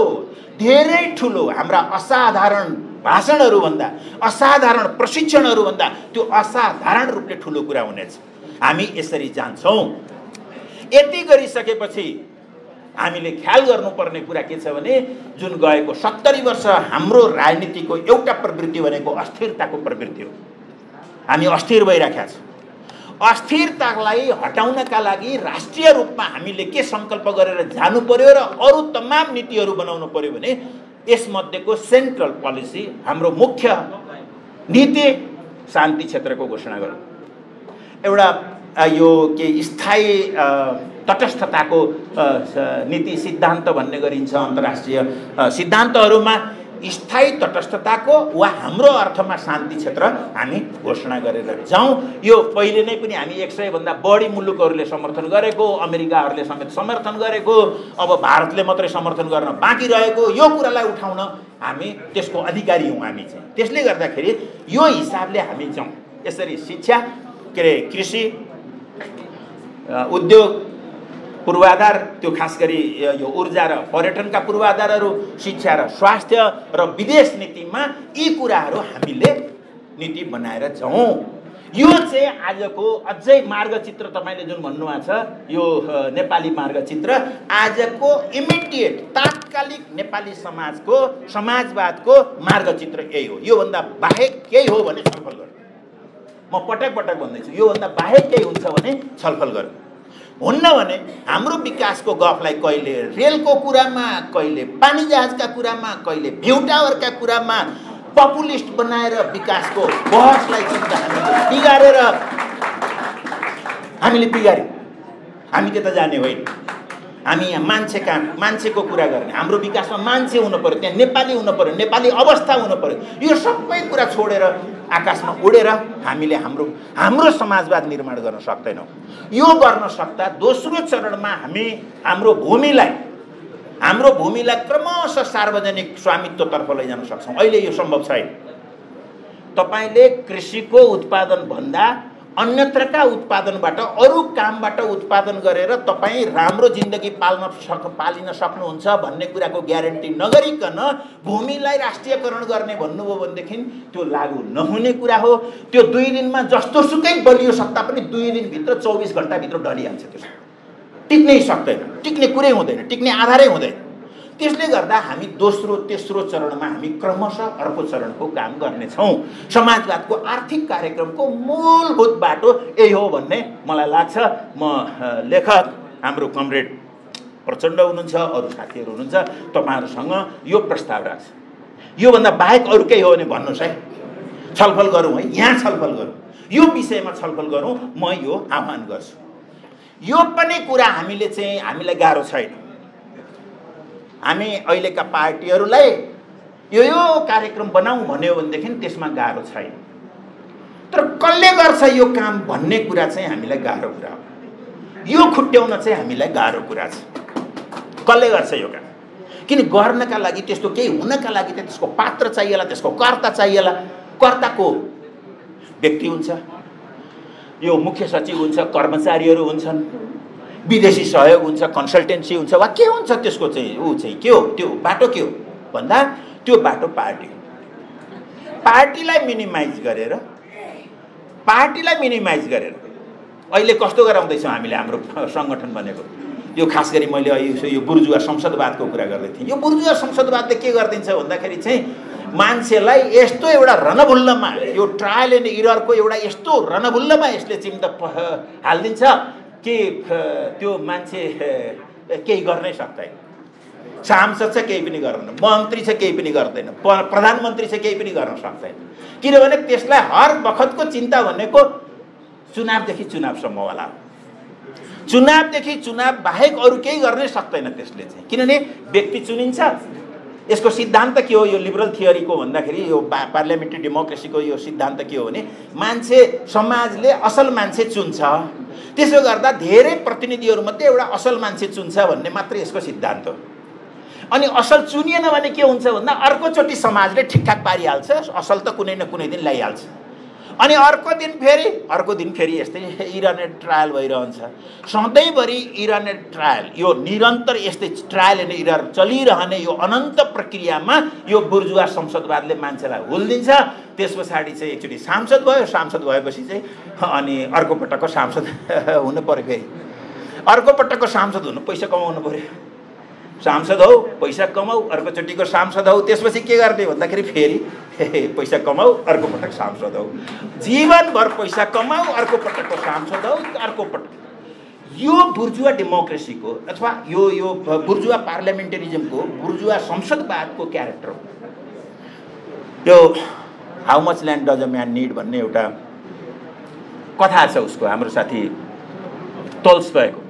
धेरै ठुलो हाम्रा असाधारण भाषणहरूभन्दा असाधारण प्रशिक्षणहरूभन्दा त्यो असाधारण रूपले ठुलो कुरा हुनेछ। हामी यसरी जान्छौँ। यति गरिसकेपछि हामीले ख्याल गर्नुपर्ने कुरा के छ भने जुन गएको 70 वर्ष हाम्रो राजनीतिको एउटा प्रवृत्ति भनेको अस्थिरताको प्रवृत्ति हो। हामी अस्थिर भइराखेका छौँ। अस्थिरतालाई हटाउनका लागि राष्ट्रिय रूपमा हामीले के सङ्कल्प गरेर जानु पर्यो र अरू तमाम नीतिहरू बनाउनु पर्यो भने यसमध्येको सेन्ट्रल पोलिसी हाम्रो मुख्य नीति शान्ति क्षेत्रको घोषणा गर्नु। एउटा यो के स्थायी तटस्थताको नीति सिद्धान्त भन्ने गरिन्छ। अन्तर्राष्ट्रिय सिद्धान्तहरूमा स्थायी तटस्थताको वा हाम्रो अर्थमा शान्ति क्षेत्र हामी घोषणा गरेर जाउँ। यो पहिले नै पनि हामी 100 भन्दा बढी मुलुकहरूले समर्थन गरेको, अमेरिकाहरूले समेत समर्थन गरेको, अब भारतले मात्रै समर्थन गर्न बाँकी रहेको यो कुरालाई उठाउन हामी त्यसको अधिकारी हौँ हामी चाहिँ। त्यसले गर्दाखेरि यो हिसाबले हामी जाउँ। यसरी शिक्षा कृषि उद्योग पूर्वाधार त्यो खास गरी यो ऊर्जा र पर्यटनका पूर्वाधारहरू शिक्षा र स्वास्थ्य र विदेश नीतिमा यी कुराहरू हामीले नीति बनाएर जाउँ। यो चाहिँ आजको अझै मार्गचित्र तपाईले जुन भन्नुभएको छ यो नेपाली मार्गचित्र आजको इमिडिएट तात्कालिक नेपाली समाजको समाजवादको मार्गचित्र यही हो। यो भन्दा बाहेक केही हो भने छलफल गरौँ। म पटक पटक भन्दैछु यो भन्दा बाहेक केही हुन्छ भने छलफल गरौँ। हुन्न भने हाम्रो विकासको गफलाई कहिले रेलको कुरामा, कहिले पानी जहाजका कुरामा, कहिले भ्यू टावरका कुरामा पपुलिस्ट बनाएर विकासको बहसलाई हामीले बिगार्यौँ। हामी त्यता जाने होइन। हामी यहाँ मान्छेको कुरा गर्ने। हाम्रो विकासमा मान्छे हुनु पर्यो, त्यहाँ नेपाली हुनु पर्यो, नेपाली अवस्था हुनु पर्यो। यो सबै कुरा छोडेर आकाशमा उडेर हामीले हाम्रो समाजवाद निर्माण गर्न सक्दैनौँ। यो गर्न सक्दा दोस्रो चरणमा हामी हाम्रो भूमिलाई क्रमशः सार्वजनिक स्वामित्वतर्फ लैजान सक्छौँ। अहिले यो सम्भव छैन। तपाईले कृषिको उत्पादन भन्दा अन्यत्रका उत्पादनबाट अरू कामबाट उत्पादन गरेर तपाईँ राम्रो जिन्दगी पालिन सक्नुहुन्छ भन्ने कुराको ग्यारेन्टी नगरिकन भूमिलाई राष्ट्रियकरण गर्ने भन्नुभयो भनेदेखि त्यो लागू नहुने कुरा हो। त्यो 2 दिनमा जस्तोसुकै बलियो सत्ता पनि 2 दिनभित्र 24 घण्टाभित्र ढलिहाल्छ। त्यो टिक्नै सक्दैन, टिक्ने कुरै हुँदैन, टिक्ने आधारै हुँदैन। त्यसले गर्दा हामी दोस्रो तेस्रो चरणमा हामी क्रमशः अर्को चरणको काम गर्नेछौँ। समाजवादको आर्थिक कार्यक्रमको मूलभूत बाटो यही हो भन्ने मलाई लाग्छ। म लेखक हाम्रो कमरेड प्रचण्ड हुनुहुन्छ, अरू साथीहरू हुनुहुन्छ, तपाईँहरूसँग यो प्रस्ताव राख्छ। योभन्दा बाहेक अरू केही हो भने भन्नुहोस् है, छलफल गरौँ है, यहाँ छलफल गरौँ, यो विषयमा छलफल गरौँ। म यो आह्वान गर्छु। यो पनि कुरा हामीलाई गाह्रो छैन। हामी अहिलेका पार्टीहरूलाई यो कार्यक्रम बनाऊ भन्यो भनेदेखि त्यसमा गाह्रो छैन, तर कसले गर्छ यो काम भन्ने कुरा चाहिँ हामीलाई गाह्रो कुरा हो। यो खुट्याउन चाहिँ हामीलाई गाह्रो कुरा छ, कसले गर्छ यो काम। किन गर्नका लागि त्यस्तो केही हुनका लागि त त्यसको पात्र चाहिएला, त्यसको कर्ता चाहिएला। कर्ता को? व्यक्ति हुन्छ, यो मुख्य सचिव हुन्छ, कर्मचारीहरू हुन्छन्, विदेशी सहयोग हुन्छ, कन्सल्टेन्सी हुन्छ, वा के हुन्छ त्यसको चाहिँ ऊ चाहिँ के हो, त्यो बाटो के हो भन्दा त्यो बाटो पार्टीलाई मिनिमाइज गरेर अहिले कस्तो गराउँदैछौँ हामीले हाम्रो सङ्गठन भनेको। यो खास गरी मैले यो बुर्जुवा संसदवादको कुरा गर्दै थिएँ। यो बुर्जुवा संसदवादले के गरिदिन्छ भन्दाखेरि चाहिँ मान्छेलाई यस्तो एउटा रणभुल्लमा, यो ट्रायल एन्ड इररको एउटा यस्तो रणभुल्लमा यसले चिम्त हालिदिन्छ कि त्यो मान्छे केही गर्नै सक्दैन। सांसद चाहिँ केही पनि गर्दैन, मन्त्री चाहिँ केही पनि गर्दैन, प्रधानमन्त्री चाहिँ केही पनि गर्न सक्दैन। किनभने त्यसलाई हर बखतको चिन्ता भनेको चुनावदेखि चुनावसम्म होला। चुनावदेखि चुनाव बाहेक अरू केही गर्नै सक्दैन त्यसले चाहिँ, किनभने व्यक्ति चुनिन्छ। यसको सिद्धान्त के हो यो लिबरल थियोरीको भन्दाखेरि, यो पार्लियामेन्ट्री डेमोक्रेसीको यो सिद्धान्त के हो भने मान्छे समाजले असल मान्छे चुन्छ, त्यसो गर्दा धेरै प्रतिनिधिहरूमध्ये एउटा असल मान्छे चुन्छ भन्ने मात्रै यसको सिद्धान्त हो। अनि असल चुनिएन भने के हुन्छ भन्दा अर्कोचोटि समाजले ठिकठाक पारिहाल्छ, असल त कुनै न कुनै दिन ल्याइहाल्छ। अनि अर्को दिन फेरि यस्तै इरनेट ट्रायल भइरहन्छ। सधैँभरि इरनेट ट्रायल, यो निरन्तर यस्तै ट्रायल एन्ड इरर चलिरहने यो अनन्त प्रक्रियामा यो बुर्जुवा संसदवादले मान्छेलाई हुल्दिन्छ। त्यस पछाडि चाहिँ एकचोटि सांसद भयो, सांसद भएपछि चाहिँ अनि अर्को पटकको सांसद हुनु पर्यो। फेरि अर्को पटकको सांसद हुनु पैसा कमाउनु पर्यो। सांसद हौ पैसा कमाऊ, अर्कोचोटिको सांसद हौ, त्यसपछि के गर्ने भन्दाखेरि फेरि पैसा कमाऊ, अर्को पटक सांसद हौ, जीवनभर पैसा कमाऊ, अर्को पटकको सांसद हौ, अर्को पटक। यो बुर्जुवा डेमोक्रेसीको अथवा यो बुर्जुवा पार्लियामेन्टरिजमको, बुर्जुवा संसदवादको क्यारेक्टर हो। यो how much land does a man need भन्ने एउटा कथा छ उसको, हाम्रो साथी टोल्स्टोयको।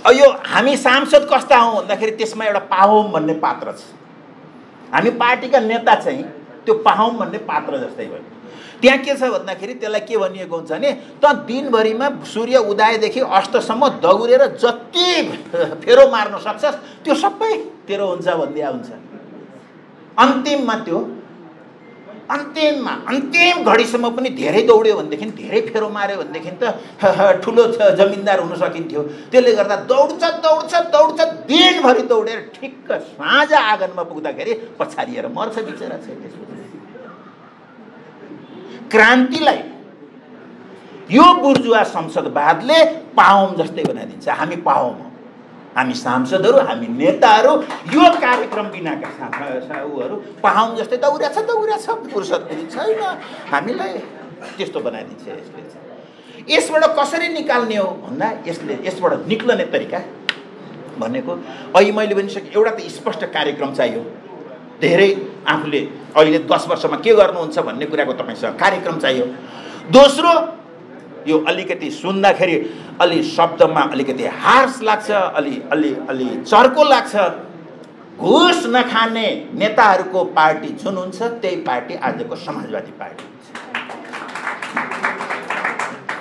यो हामी सांसद कस्ता हौँ भन्दाखेरि त्यसमा एउटा पाहोम भन्ने पात्र छ। हामी पार्टीका नेता चाहिँ त्यो पाहोम भन्ने पात्र जस्तै भयो। त्यहाँ के छ भन्दाखेरि त्यसलाई के भनिएको हुन्छ भने त दिनभरिमा सूर्य उदयदेखि अस्तसम्म दौडेर जति फेरो मार्न सक्छस् त्यो सबै तेरो हुन्छ भन्दिया हुन्छ। अन्तिम घडीसम्म पनि धेरै दौड्यो भनेदेखि, धेरै फेरो मार्यो भनेदेखि त ठुलो जमिनदार हुन सकिन्थ्यो। त्यसले गर्दा दौड्छ दिनभरि दौडेर ठिक्क साँझ आँगनमा पुग्दाखेरि पछारिएर मर्छ बिचरा चाहिँ। क्रान्तिलाई यो बुर्जुवा संसदवादले पाहोम जस्तै बनाइदिन्छ। हामी पाहोम हौँ, हामी सांसदहरू, हामी नेताहरू यो कार्यक्रम बिनाका साथीहरू पाहोम जस्तै दौडिरहेछ फुर्सद पनि छैन। हामीलाई त्यस्तो बनाइदिन्छ यसले। यसबाट कसरी निकाल्ने हो भन्दा यसबाट निक्लने तरिका भनेको अहिले मैले भनिसकेँ। एउटा त स्पष्ट कार्यक्रम चाहियो, धेरै आफूले अहिले 10 वर्षमा के गर्नुहुन्छ भन्ने कुराको तपाईँसँग कार्यक्रम चाहियो। दोस्रो, यो अलिकति सुन्दाखेरि अलि शब्दमा अलिकति हार्स लाग्छ, अलि चर्को लाग्छ। घुस नखाने नेताहरूको पार्टी जुन हुन्छ त्यही पार्टी आजको समाजवादी पार्टी हुन्छ।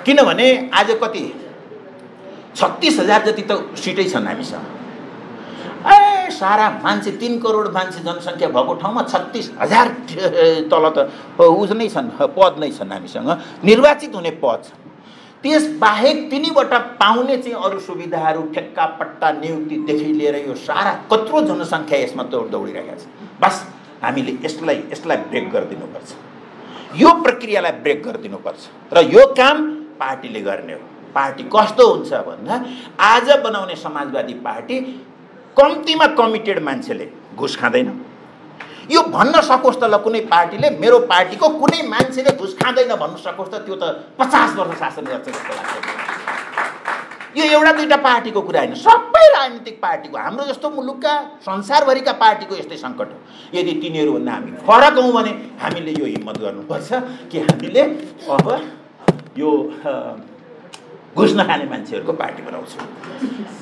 किनभने आज कति 36,000 जति त सिटै छन् हामीसँग। सारा मान्छे 3 करोड मान्छे जनसङ्ख्या भएको ठाउँमा 36,000 तल त उस नै छन्, पद नै छन् हामीसँग, निर्वाचित हुने पद छ। त्यसबाहेक तिनीबाट पाउने चाहिँ अरू सुविधाहरू, ठेक्का पट्टा नियुक्तिदेखि लिएर यो सारा कत्रो जनसङ्ख्या यसमा दौडिरहेको छ। बस हामीले यसलाई ब्रेक गरिदिनुपर्छ, यो प्रक्रियालाई ब्रेक गरिदिनुपर्छ र यो काम पार्टीले गर्ने हो। पार्टी कस्तो हुन्छ भन्दा आज बनाउने समाजवादी पार्टी कम्तीमा कमिटेड मान्छेले घुस खाँदैन। यो भन्न सकोस् त ल कुनै पार्टीले मेरो पार्टीको कुनै मान्छेले घुस खाँदैन भन्न सकोस् त, त्यो त 50 वर्ष शासन गर्छ जस्तो लाग्छ। यो एउटा दुईटा पार्टीको कुरा होइन, सबै राजनीतिक पार्टीको, हाम्रो जस्तो मुलुकका संसारभरिका पार्टीको यस्तै सङ्कट हो। यदि तिनीहरूभन्दा हामी फरक हौँ भने हामीले यो हिम्मत गर्नुपर्छ कि हामीले अब यो घुस नखाने मान्छेहरूको पार्टी बनाउँछौँ।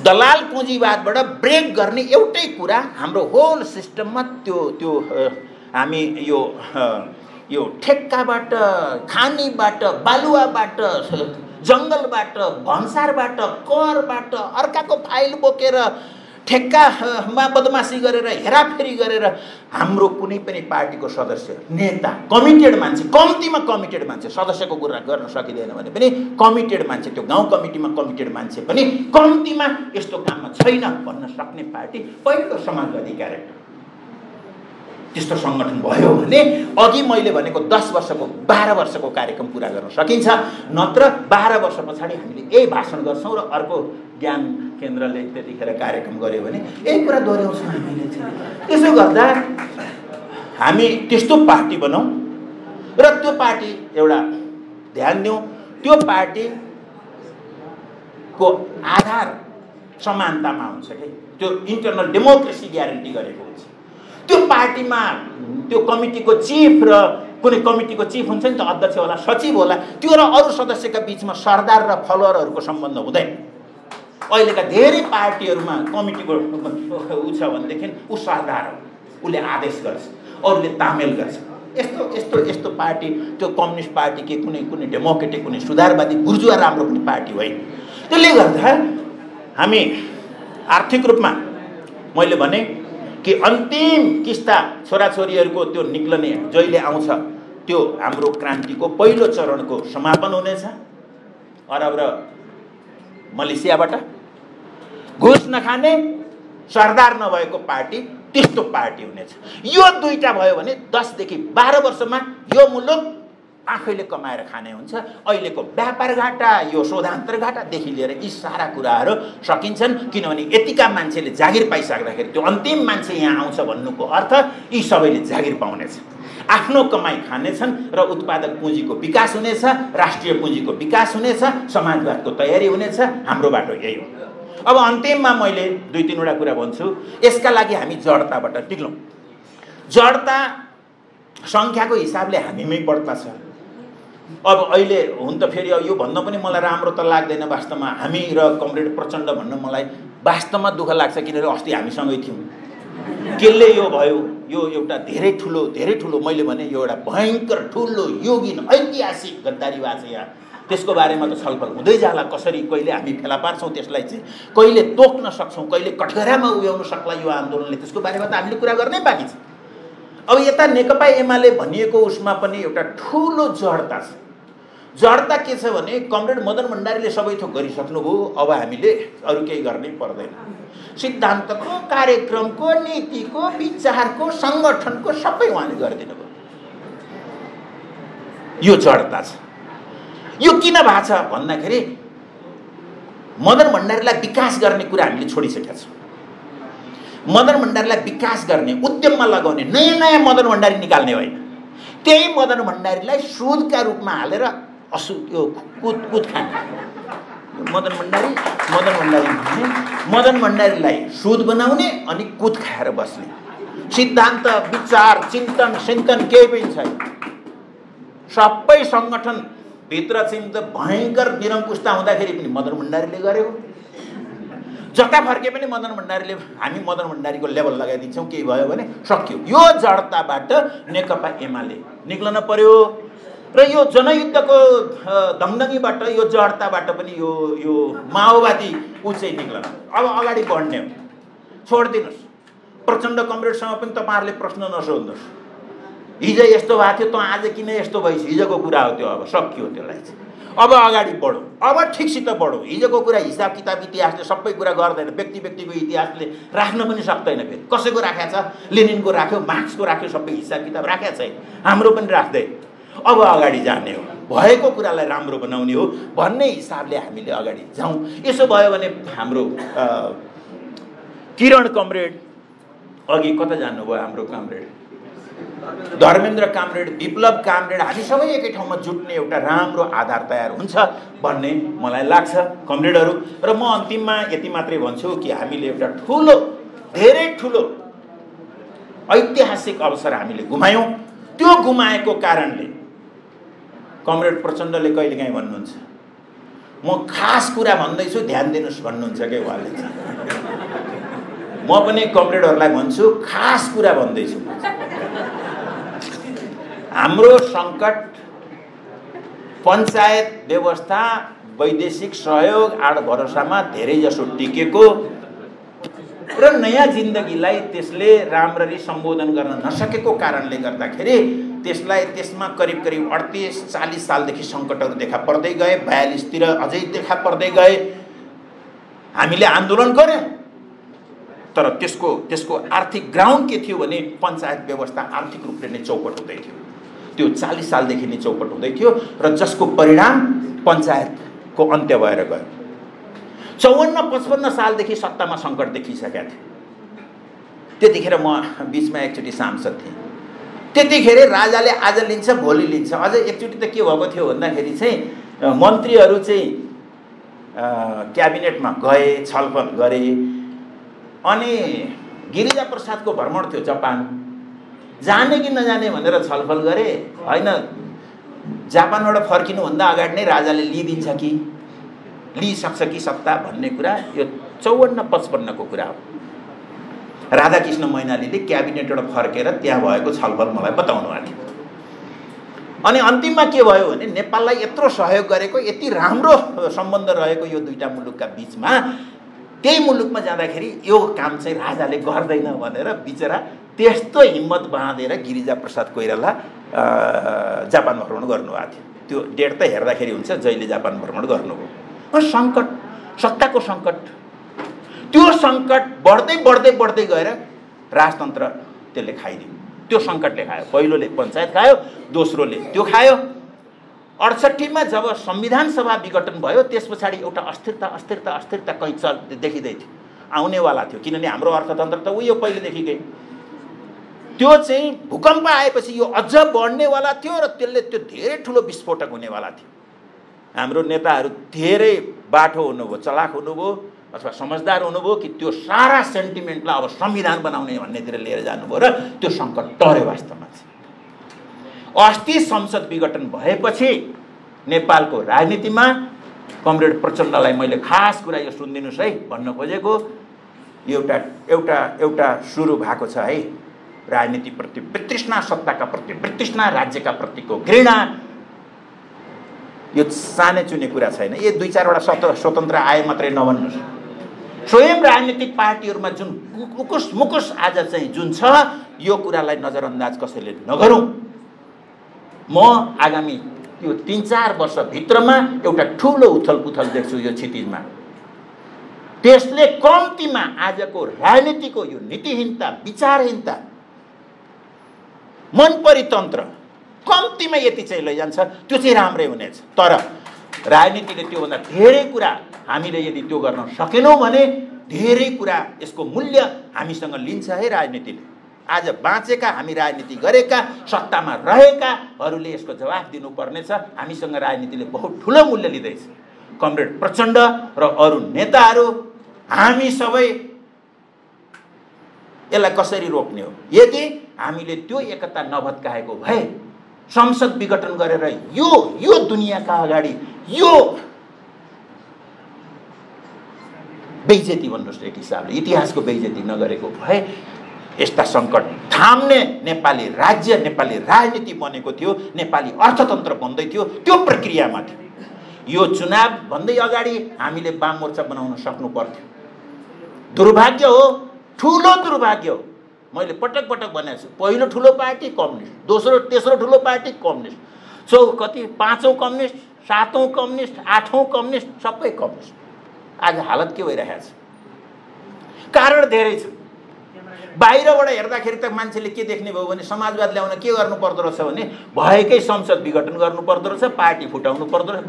दलाल पुँजीवादबाट ब्रेक गर्ने एउटै कुरा हाम्रो होल सिस्टममा त्यो हामी यो ठेक्काबाट, खानीबाट, बालुवाबाट, जङ्गलबाट, भन्सारबाट, करबाट, अर्काको फाइल बोकेर ठेक्कामा बदमासी गरेर, हेराफेरी गरेर हाम्रो कुनै पनि पार्टीको सदस्य, नेता, कमिटेड मान्छे, कम्तीमा कमिटेड मान्छे, सदस्यको कुरा गर्न सकिँदैन भने पनि कमिटेड मान्छे, त्यो गाउँ कमिटीमा कमिटेड मान्छे पनि कम्तीमा यस्तो काममा छैन भन्न सक्ने पार्टी पहिलो समाजवादी क्यारेक्टर। त्यस्तो सङ्गठन भयो भने अघि मैले भनेको 10 वर्षको 12 वर्षको कार्यक्रम पुरा गर्न सकिन्छ। नत्र 12 वर्ष पछाडि हामीले यही भाषण गर्छौँ र अर्को ज्ञान केन्द्रले त्यतिखेर कार्यक्रम गर्यो भने यही कुरा दोहोऱ्याउँछौँ हामीले चाहिँ। त्यसो गर्दा हामी त्यस्तो पार्टी बनाऊँ र त्यो पार्टी एउटा ध्यान दिउँ, त्यो पार्टीको आधार समानतामा हुन्छ कि त्यो इन्टरनल डेमोक्रेसी ग्यारेन्टी गरेको हुन्छ। त्यो पार्टीमा त्यो कमिटीको चिफ र कुनै कमिटीको चिफ हुन्छ नि त, अध्यक्ष होला, सचिव होला, त्यो र अरू सदस्यका बिचमा सरदार र फलोअरहरूको सम्बन्ध हुँदैन। अहिलेका धेरै पार्टीहरूमा कमिटीको ऊ छ भनेदेखि ऊ सरदार हो, उसले आदेश गर्छ, अरूले तामेल गर्छ। यस्तो पार्टी त्यो कम्युनिस्ट पार्टी के कुनै डेमोक्रेटिक, कुनै सुधारवादी बुर्जुवा राम्रो पनि पार्टी होइन। त्यसले गर्दा हामी आर्थिक रूपमा मैले भने कि अन्तिम किस्ता छोराछोरीहरूको त्यो निक्लने जहिले आउँछ त्यो हाम्रो क्रान्तिको पहिलो चरणको समापन हुनेछ। अरब र मलेसियाबाट घुस नखाने, सरदार नभएको पार्टी, त्यस्तो पार्टी हुनेछ। यो दुईटा भयो भने 10 देखि 12 वर्षमा यो मुलुक आफैले कमाएर खाने हुन्छ। अहिलेको व्यापार घाटा, यो शोधान्तर घाटादेखि लिएर यी सारा कुराहरू सकिन्छन्। किनभने यतिका मान्छेले जागिर पाइसक्दाखेरि त्यो अन्तिम मान्छे यहाँ आउँछ भन्नुको अर्थ यी सबैले जागिर पाउनेछ, आफ्नो कमाई खानेछन् र उत्पादक पुँजीको विकास हुनेछ, राष्ट्रिय पुँजीको विकास हुनेछ, समाजवादको तयारी हुनेछ। हाम्रो बाटो यही हो। अब अन्तिममा मैले 2-3वटा कुरा भन्छु। यसका लागि हामी जडताबाट टिक्लौँ। जडता सङ्ख्याको हिसाबले हामीमै बढ्ता छ। अब अहिले हुन त फेरि यो भन्न पनि मलाई राम्रो त लाग्दैन वास्तवमा। हामी र कमरेड प्रचण्ड भन्न मलाई वास्तवमा दुःख लाग्छ, किनभने अस्ति हामीसँगै थियौँ। केले यो भयो, यो एउटा धेरै ठुलो मैले भने यो एउटा भयङ्कर ठुलो योगिन ऐतिहासिक गद्दारी भएको छ यहाँ। त्यसको बारेमा त छलफल हुँदै जाला, कसरी कहिले हामी फेला पार्छौँ त्यसलाई चाहिँ, कहिले तोक्न सक्छौँ, कहिले कठघरामा उभ्याउन सक्ला यो आन्दोलनले, त्यसको बारेमा त हामीले कुरा गर्नै बाँकी छ। अब यता नेकपा एमाले भनिएको उसमा पनि एउटा ठुलो जडता छ। जडता के छ भने कमरेड मदन भण्डारीले सबै थोक गरिसक्नुभयो, अब हामीले अरू केही गर्नै पर्दैन। सिद्धान्तको, कार्यक्रमको, नीतिको, विचारको, सङ्गठनको सबै उहाँले गरिदिनु भयो। यो जडता छ। यो किन भएको छ भन्दाखेरि मदन भण्डारीलाई विकास गर्ने कुरा हामीले छोडिसकेका छौँ। मदन भण्डारीलाई विकास गर्ने, उद्यममा लगाउने, नयाँ मदन भण्डारी निकाल्ने होइन। त्यही मदन भण्डारीलाई सुदका रूपमा हालेर कुद खाने मदन भण्डारीलाई सुद बनाउने अनि कुद खाएर बस्ने। सिद्धान्त, विचार, चिन्तन केही पनि छैन। सबै सङ्गठन भित्र चाहिँ त भयङ्कर निरङ्कुशता हुँदाखेरि पनि मदन भण्डारीले गरेको। जता फर्के पनि मदन भण्डारीले, हामी मदन भण्डारीको लेभल लगाइदिन्छौँ, केही भयो भने सक्यो। यो जडताबाट नेकपा एमाले निक्लन पर्यो र यो जनयुद्धको दङदङीबाट, यो जडताबाट पनि यो माओवादी चाहिँ निक्लन। अब अगाडि बढ्ने हो, छोडिदिनुहोस्। प्रचण्ड कमरेडसँग पनि तपाईँहरूले प्रश्न नसोध्नुहोस्। हिजो यस्तो भएको थियो, त आज किन यस्तो भइस, हिजोको कुरा हो त्यो। अब सकियो त्यसलाई चाहिँ। अब अगाडि बढौँ, अब ठिकसित बढौँ। हिजोको कुरा हिसाब किताब इतिहासले सबै कुरा गर्दैन, व्यक्तिको इतिहासले राख्न पनि सक्दैन। फेरि कसैको राखेको छ, लेनिनको राख्यो, मार्क्सको राख्यो, सबै हिसाब किताब राखेको छैन, हाम्रो पनि राख्दै। अब अगाडि जाने हो, भएको कुरालाई राम्रो बनाउने हो भन्ने हिसाबले हामीले अगाडि जाउँ। यसो भयो भने हाम्रो किरण कमरेड अघि कता जानुभयो, हाम्रो comrade Dharmendra comrade, Biplav comrade, हामी सबै एकै ठाउँमा जुट्ने एउटा राम्रो आधार तयार हुन्छ भन्ने मलाई लाग्छ कमरेडहरू। र म अन्तिममा यति मात्रै भन्छु कि हामीले एउटा ठुलो, धेरै ठुलो ऐतिहासिक अवसर हामीले गुमायौँ। त्यो गुमाएको कारणले कमरेड प्रचण्डले कहिलेकाहीँ भन्नुहुन्छ म खास कुरा भन्दैछु, ध्यान दिनुहोस् भन्नुहुन्छ के उहाँले चाहिँ। म पनि कमरेडहरूलाई भन्छु खास कुरा भन्दैछु। हाम्रो सङ्कट पञ्चायत व्यवस्था वैदेशिक सहयोग आड भरोसामा धेरैजसो टिकेको र नयाँ जिन्दगीलाई त्यसले राम्ररी सम्बोधन गर्न नसकेको कारणले गर्दाखेरि त्यसमा करिब 38-40 सालदेखि सङ्कटहरू देखा पर्दै गए। 42तिर अझै देखा पर्दै गए। हामीले आन्दोलन गर्यौँ, तर त्यसको आर्थिक ग्राउन्ड के थियो भने पञ्चायत व्यवस्था आर्थिक रूपले नै चौपट हुँदै थियो। त्यो 40 सालदेखि नै चौपट हुँदै थियो र जसको परिणाम पञ्चायतको अन्त्य भएर गयो। 54-55 सालदेखि सत्तामा सङ्कट देखिसकेका थियो। त्यतिखेर म बिचमा एकचोटि सांसद थिएँ। त्यतिखेर राजाले आज लिन्छ भोलि लिन्छ। अझ एकचोटि त के भएको थियो भन्दाखेरि चाहिँ मन्त्रीहरू चाहिँ क्याबिनेटमा गए, छलफल गरे। अनि गिरिजा प्रसादको भ्रमण थियो जापान। जाने कि नजाने भनेर छलफल गरे। होइन, जापानबाट फर्किनुभन्दा अगाडि नै राजाले लिइदिन्छ कि लिइसक्छ कि सत्ता भन्ने कुरा यो 54-55 को कुरा हो। राधाकृष्ण मैनालीले क्याबिनेटबाट फर्केर त्यहाँ भएको छलफल मलाई बताउनु भएको थियो। अनि अन्तिममा के भयो भने नेपाललाई यत्रो सहयोग गरेको, यति राम्रो सम्बन्ध रहेको यो दुईटा मुलुकका बिचमा, त्यही मुलुकमा जाँदाखेरि यो काम चाहिँ राजाले गर्दैन भनेर बिचरा त्यस्तो हिम्मत बाँधेर गिरिजा प्रसाद कोइराला जापान भ्रमण गर्नुभएको थियो। त्यो डेट त हेर्दाखेरि हुन्छ जहिले जापान भ्रमण गर्नुभयो। सङ्कट, सत्ताको सङ्कट, त्यो सङ्कट बढ्दै गएर राजतन्त्र त्यसले खाइदियो। त्यो सङ्कटले खायो। पहिलोले पञ्चायत खायो, दोस्रोले त्यो खायो। 68 मा जब संविधान सभा विघटन भयो त्यस पछाडि एउटा अस्थिरता कहीँ देखिँदै थियो, आउनेवाला थियो। किनभने हाम्रो अर्थतन्त्र त उयो पहिलेदेखिकै त्यो चाहिँ भूकम्प आएपछि यो अझ बढ्नेवाला थियो र त्यसले त्यो धेरै ठुलो विस्फोटक हुनेवाला थियो। हाम्रो नेताहरू धेरै बाठो हुनुभयो, चलाक हुनुभयो अथवा समझदार हुनुभयो कि त्यो सारा सेन्टिमेन्टलाई अब संविधान बनाउने भन्नेतिर लिएर जानुभयो र त्यो सङ्कट टर्यो वास्तवमा चाहिँ। अस्ति संसद विघटन भएपछि नेपालको राजनीतिमा कमरेड प्रचण्डलाई मैले खास कुरा यो सुनिदिनुहोस् है भन्न खोजेको, एउटा सुरु भएको छ है। राजनीतिप्रति वितृष्णा, सत्ताका प्रति वितृष्णा, राज्यका प्रतिको घृणा, यो सानै चुने कुरा छैन। यो 2-4 स्वतन्त्र आए मात्रै नभन्नुहोस्। स्वयं राजनीतिक पार्टीहरूमा जुन मुकुस आज चाहिँ जुन छ, यो कुरालाई नजरअन्दाज कसैले नगरौँ। म आगामी यो 3-4 वर्षभित्रमा एउटा ठुलो उथलपुथल देख्छु यो क्षितिजमा। त्यसले कम्तीमा आजको राजनीतिको यो नीतिहीनता, विचारहीनता, मन परितन्त्र कम्तीमा यति चाहिँ लैजान्छ। त्यो चाहिँ राम्रै हुनेछ। तर राजनीतिले त्योभन्दा धेरै कुरा हामीले यदि त्यो गर्न सकेनौँ भने धेरै कुरा यसको मूल्य हामीसँग लिन्छ है राजनीतिले। आज बाँचेका, हामी राजनीति गरेका, सत्तामा रहेकाहरूले यसको जवाफ दिनुपर्नेछ। हामीसँग राजनीतिले बहुत ठुलो मूल्य लिँदैछ। कमरेड प्रचण्ड र अरू नेताहरू, हामी सबै यसलाई कसरी रोक्ने हो? यदि हामीले त्यो एकता नभत्काएको भए संसद विघटन गरेर यो दुनियाँका अगाडि यो बेइज्जती भन्नुहोस् एक हिसाबले इतिहासको बेइज्जती नगरेको भए यस्ता सङ्कट थाम्ने नेपाली राज्य, नेपाली राजनीति बनेको थियो, नेपाली अर्थतन्त्र बन्दै थियो। त्यो प्रक्रियामा थियो। यो चुनाव भन्दै अगाडि हामीले वाम मोर्चा बनाउन सक्नु पर्थ्यो। दुर्भाग्य हो, ठुलो दुर्भाग्य हो। मैले पटक भनेको छु, पहिलो ठुलो पार्टी कम्युनिस्ट, दोस्रो तेस्रो ठुलो पार्टी कम्युनिस्ट, कति 5औं कम्युनिस्ट, 7औं कम्युनिस्ट, 8औं कम्युनिस्ट, सबै कम्युनिस्ट। आज हालत के भइरहेको छ? कारण धेरै छ। बाहिरबाट हेर्दाखेरि त मान्छेले के देख्ने भयो भने समाजवाद ल्याउन के गर्नु पर्दो रहेछ भने भएकै संसद विघटन गर्नु पर्दो रहेछ, पार्टी फुटाउनु पर्दो रहेछ।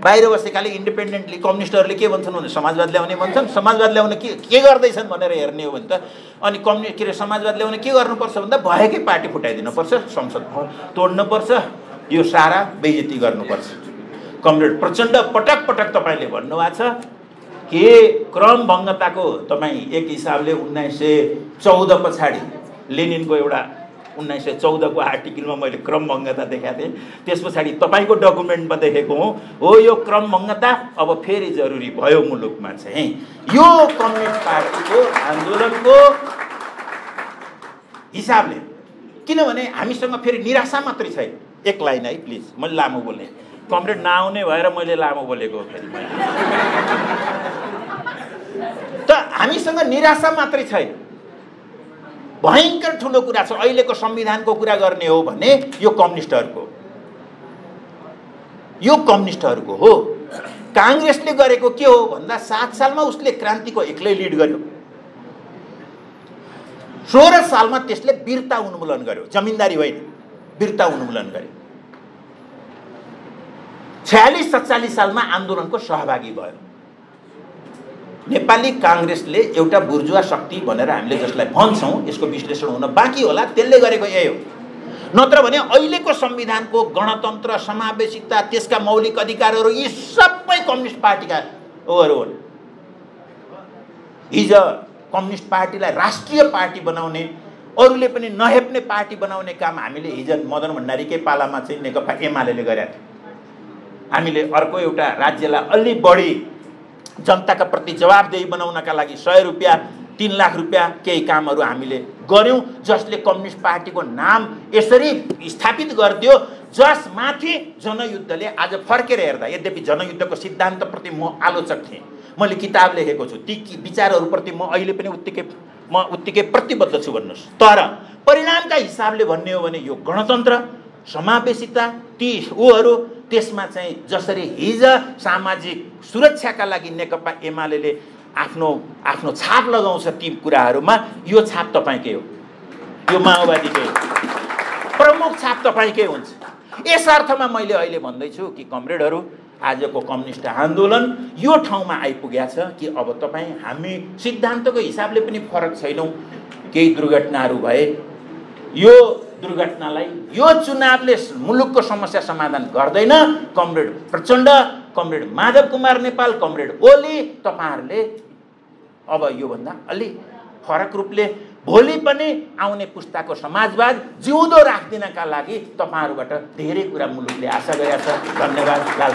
बाहिर बसेकाले इन्डिपेन्डेन्टली कम्युनिस्टहरूले के भन्छन् भने समाजवाद ल्याउने भन्छन्। समाजवाद ल्याउन के गर्दैछन् भनेर हेर्ने हो भने त अनि समाजवाद ल्याउन के गर्नुपर्छ भन्दा भएकै पार्टी फुटाइदिनुपर्छ, संसद तोड्नुपर्छ, यो सारा बेइज्जती गर्नुपर्छ। कमरेड प्रचण्ड पटक तपाईँले भन्नुभएको छ के क्रमभङ्गताको तपाईँ एक हिसाबले 1914 पछाडि लेनिनको एउटा 1914 को आर्टिकलमा मैले क्रमभङ्गता देखाएको थिएँ। त्यस पछाडि तपाईँको डकुमेन्टमा देखेको हो यो क्रमभङ्गता अब फेरि जरुरी भयो मुलुकमा चाहिँ। यो कम्युनिस्ट पार्टीको आन्दोलनको हिसाबले, किनभने हामीसँग फेरि निराशा मात्रै छैन। एक लाइन है प्लिज, मैले लामो बोलेँ, कमरेड नआउने भएर मैले लामो बोलेको फेरि मैले। त हामीसँग निराशा मात्रै छैन, भयङ्कर ठुलो कुरा छ। अहिलेको संविधानको कुरा गर्ने हो भने यो कम्युनिस्टहरूको हो। काङ्ग्रेसले गरेको के हो भन्दा 7 सालमा उसले क्रान्तिको एक्लै लिड गर्यो। 16 सालमा त्यसले वीरता उन्मूलन गर्यो, जमिनदारी होइन, वीरता उन्मूलन गर्यो। 46-47 सालमा आन्दोलनको सहभागी भयो। नेपाली काङ्ग्रेसले एउटा बुर्जुवा शक्ति भनेर हामीले जसलाई भन्छौँ, यसको विश्लेषण हुन बाँकी होला, त्यसले गरेको यही हो। नत्र भने अहिलेको संविधानको गणतन्त्र, समावेशिता, त्यसका मौलिक अधिकारहरू यी सबै कम्युनिस्ट पार्टीका ओहरू हुन्। हिजो कम्युनिस्ट पार्टीलाई राष्ट्रिय पार्टी बनाउने, अरूले पनि नहेप्ने पार्टी बनाउने काम हामीले हिजो मदन भण्डारीकै पालामा चाहिँ नेकपा एमाले गरेका थियौँ। हामीले अर्को एउटा राज्यलाई अलि बढी जनताका प्रति जवाबदेही बनाउनका लागि 100 रुपियाँ 3 लाख रुपियाँ केही कामहरू हामीले गर्यौँ, जसले कम्युनिस्ट पार्टीको नाम यसरी स्थापित गरिदियो, जसमाथि जनयुद्धले आज फर्केर हेर्दा, यद्यपि जनयुद्धको सिद्धान्तप्रति म आलोचक थिएँ, मैले किताब लेखेको छु, ती विचारहरूप्रति म अहिले पनि उत्तिकै प्रतिबद्ध छु भन्नुहोस्। तर परिणामका हिसाबले भन्ने हो भने यो गणतन्त्र, समावेशिता, ती ऊहरू, त्यसमा चाहिँ जसरी हिजो सामाजिक सुरक्षाका लागि नेकपा एमाले आफ्नो छाप लगाउँछ ती कुराहरूमा, यो छाप तपाईँकै हो, यो माओवादीकै प्रमुख छाप तपाईँकै हुन्छ। यस अर्थमा मैले अहिले भन्दैछु कि कमरेडहरू, आजको कम्युनिस्ट आन्दोलन यो ठाउँमा आइपुगेको छ कि अब हामी सिद्धान्तको हिसाबले पनि फरक छैनौँ। केही दुर्घटनाहरू भए, यो दुर्घटनालाई यो चुनावले मुलुकको समस्या समाधान गर्दैन। Comrade Prachanda, comrade Madhav Kumar Nepal, comrade Oli, तपाईँहरूले अब योभन्दा अलि फरक रूपले भोलि पनि आउने पुस्ताको समाजवाद जिउँदो राखिदिनका लागि तपाईँहरूबाट धेरै कुरा मुलुकले आशा गरेका छ। धन्यवाद। लाल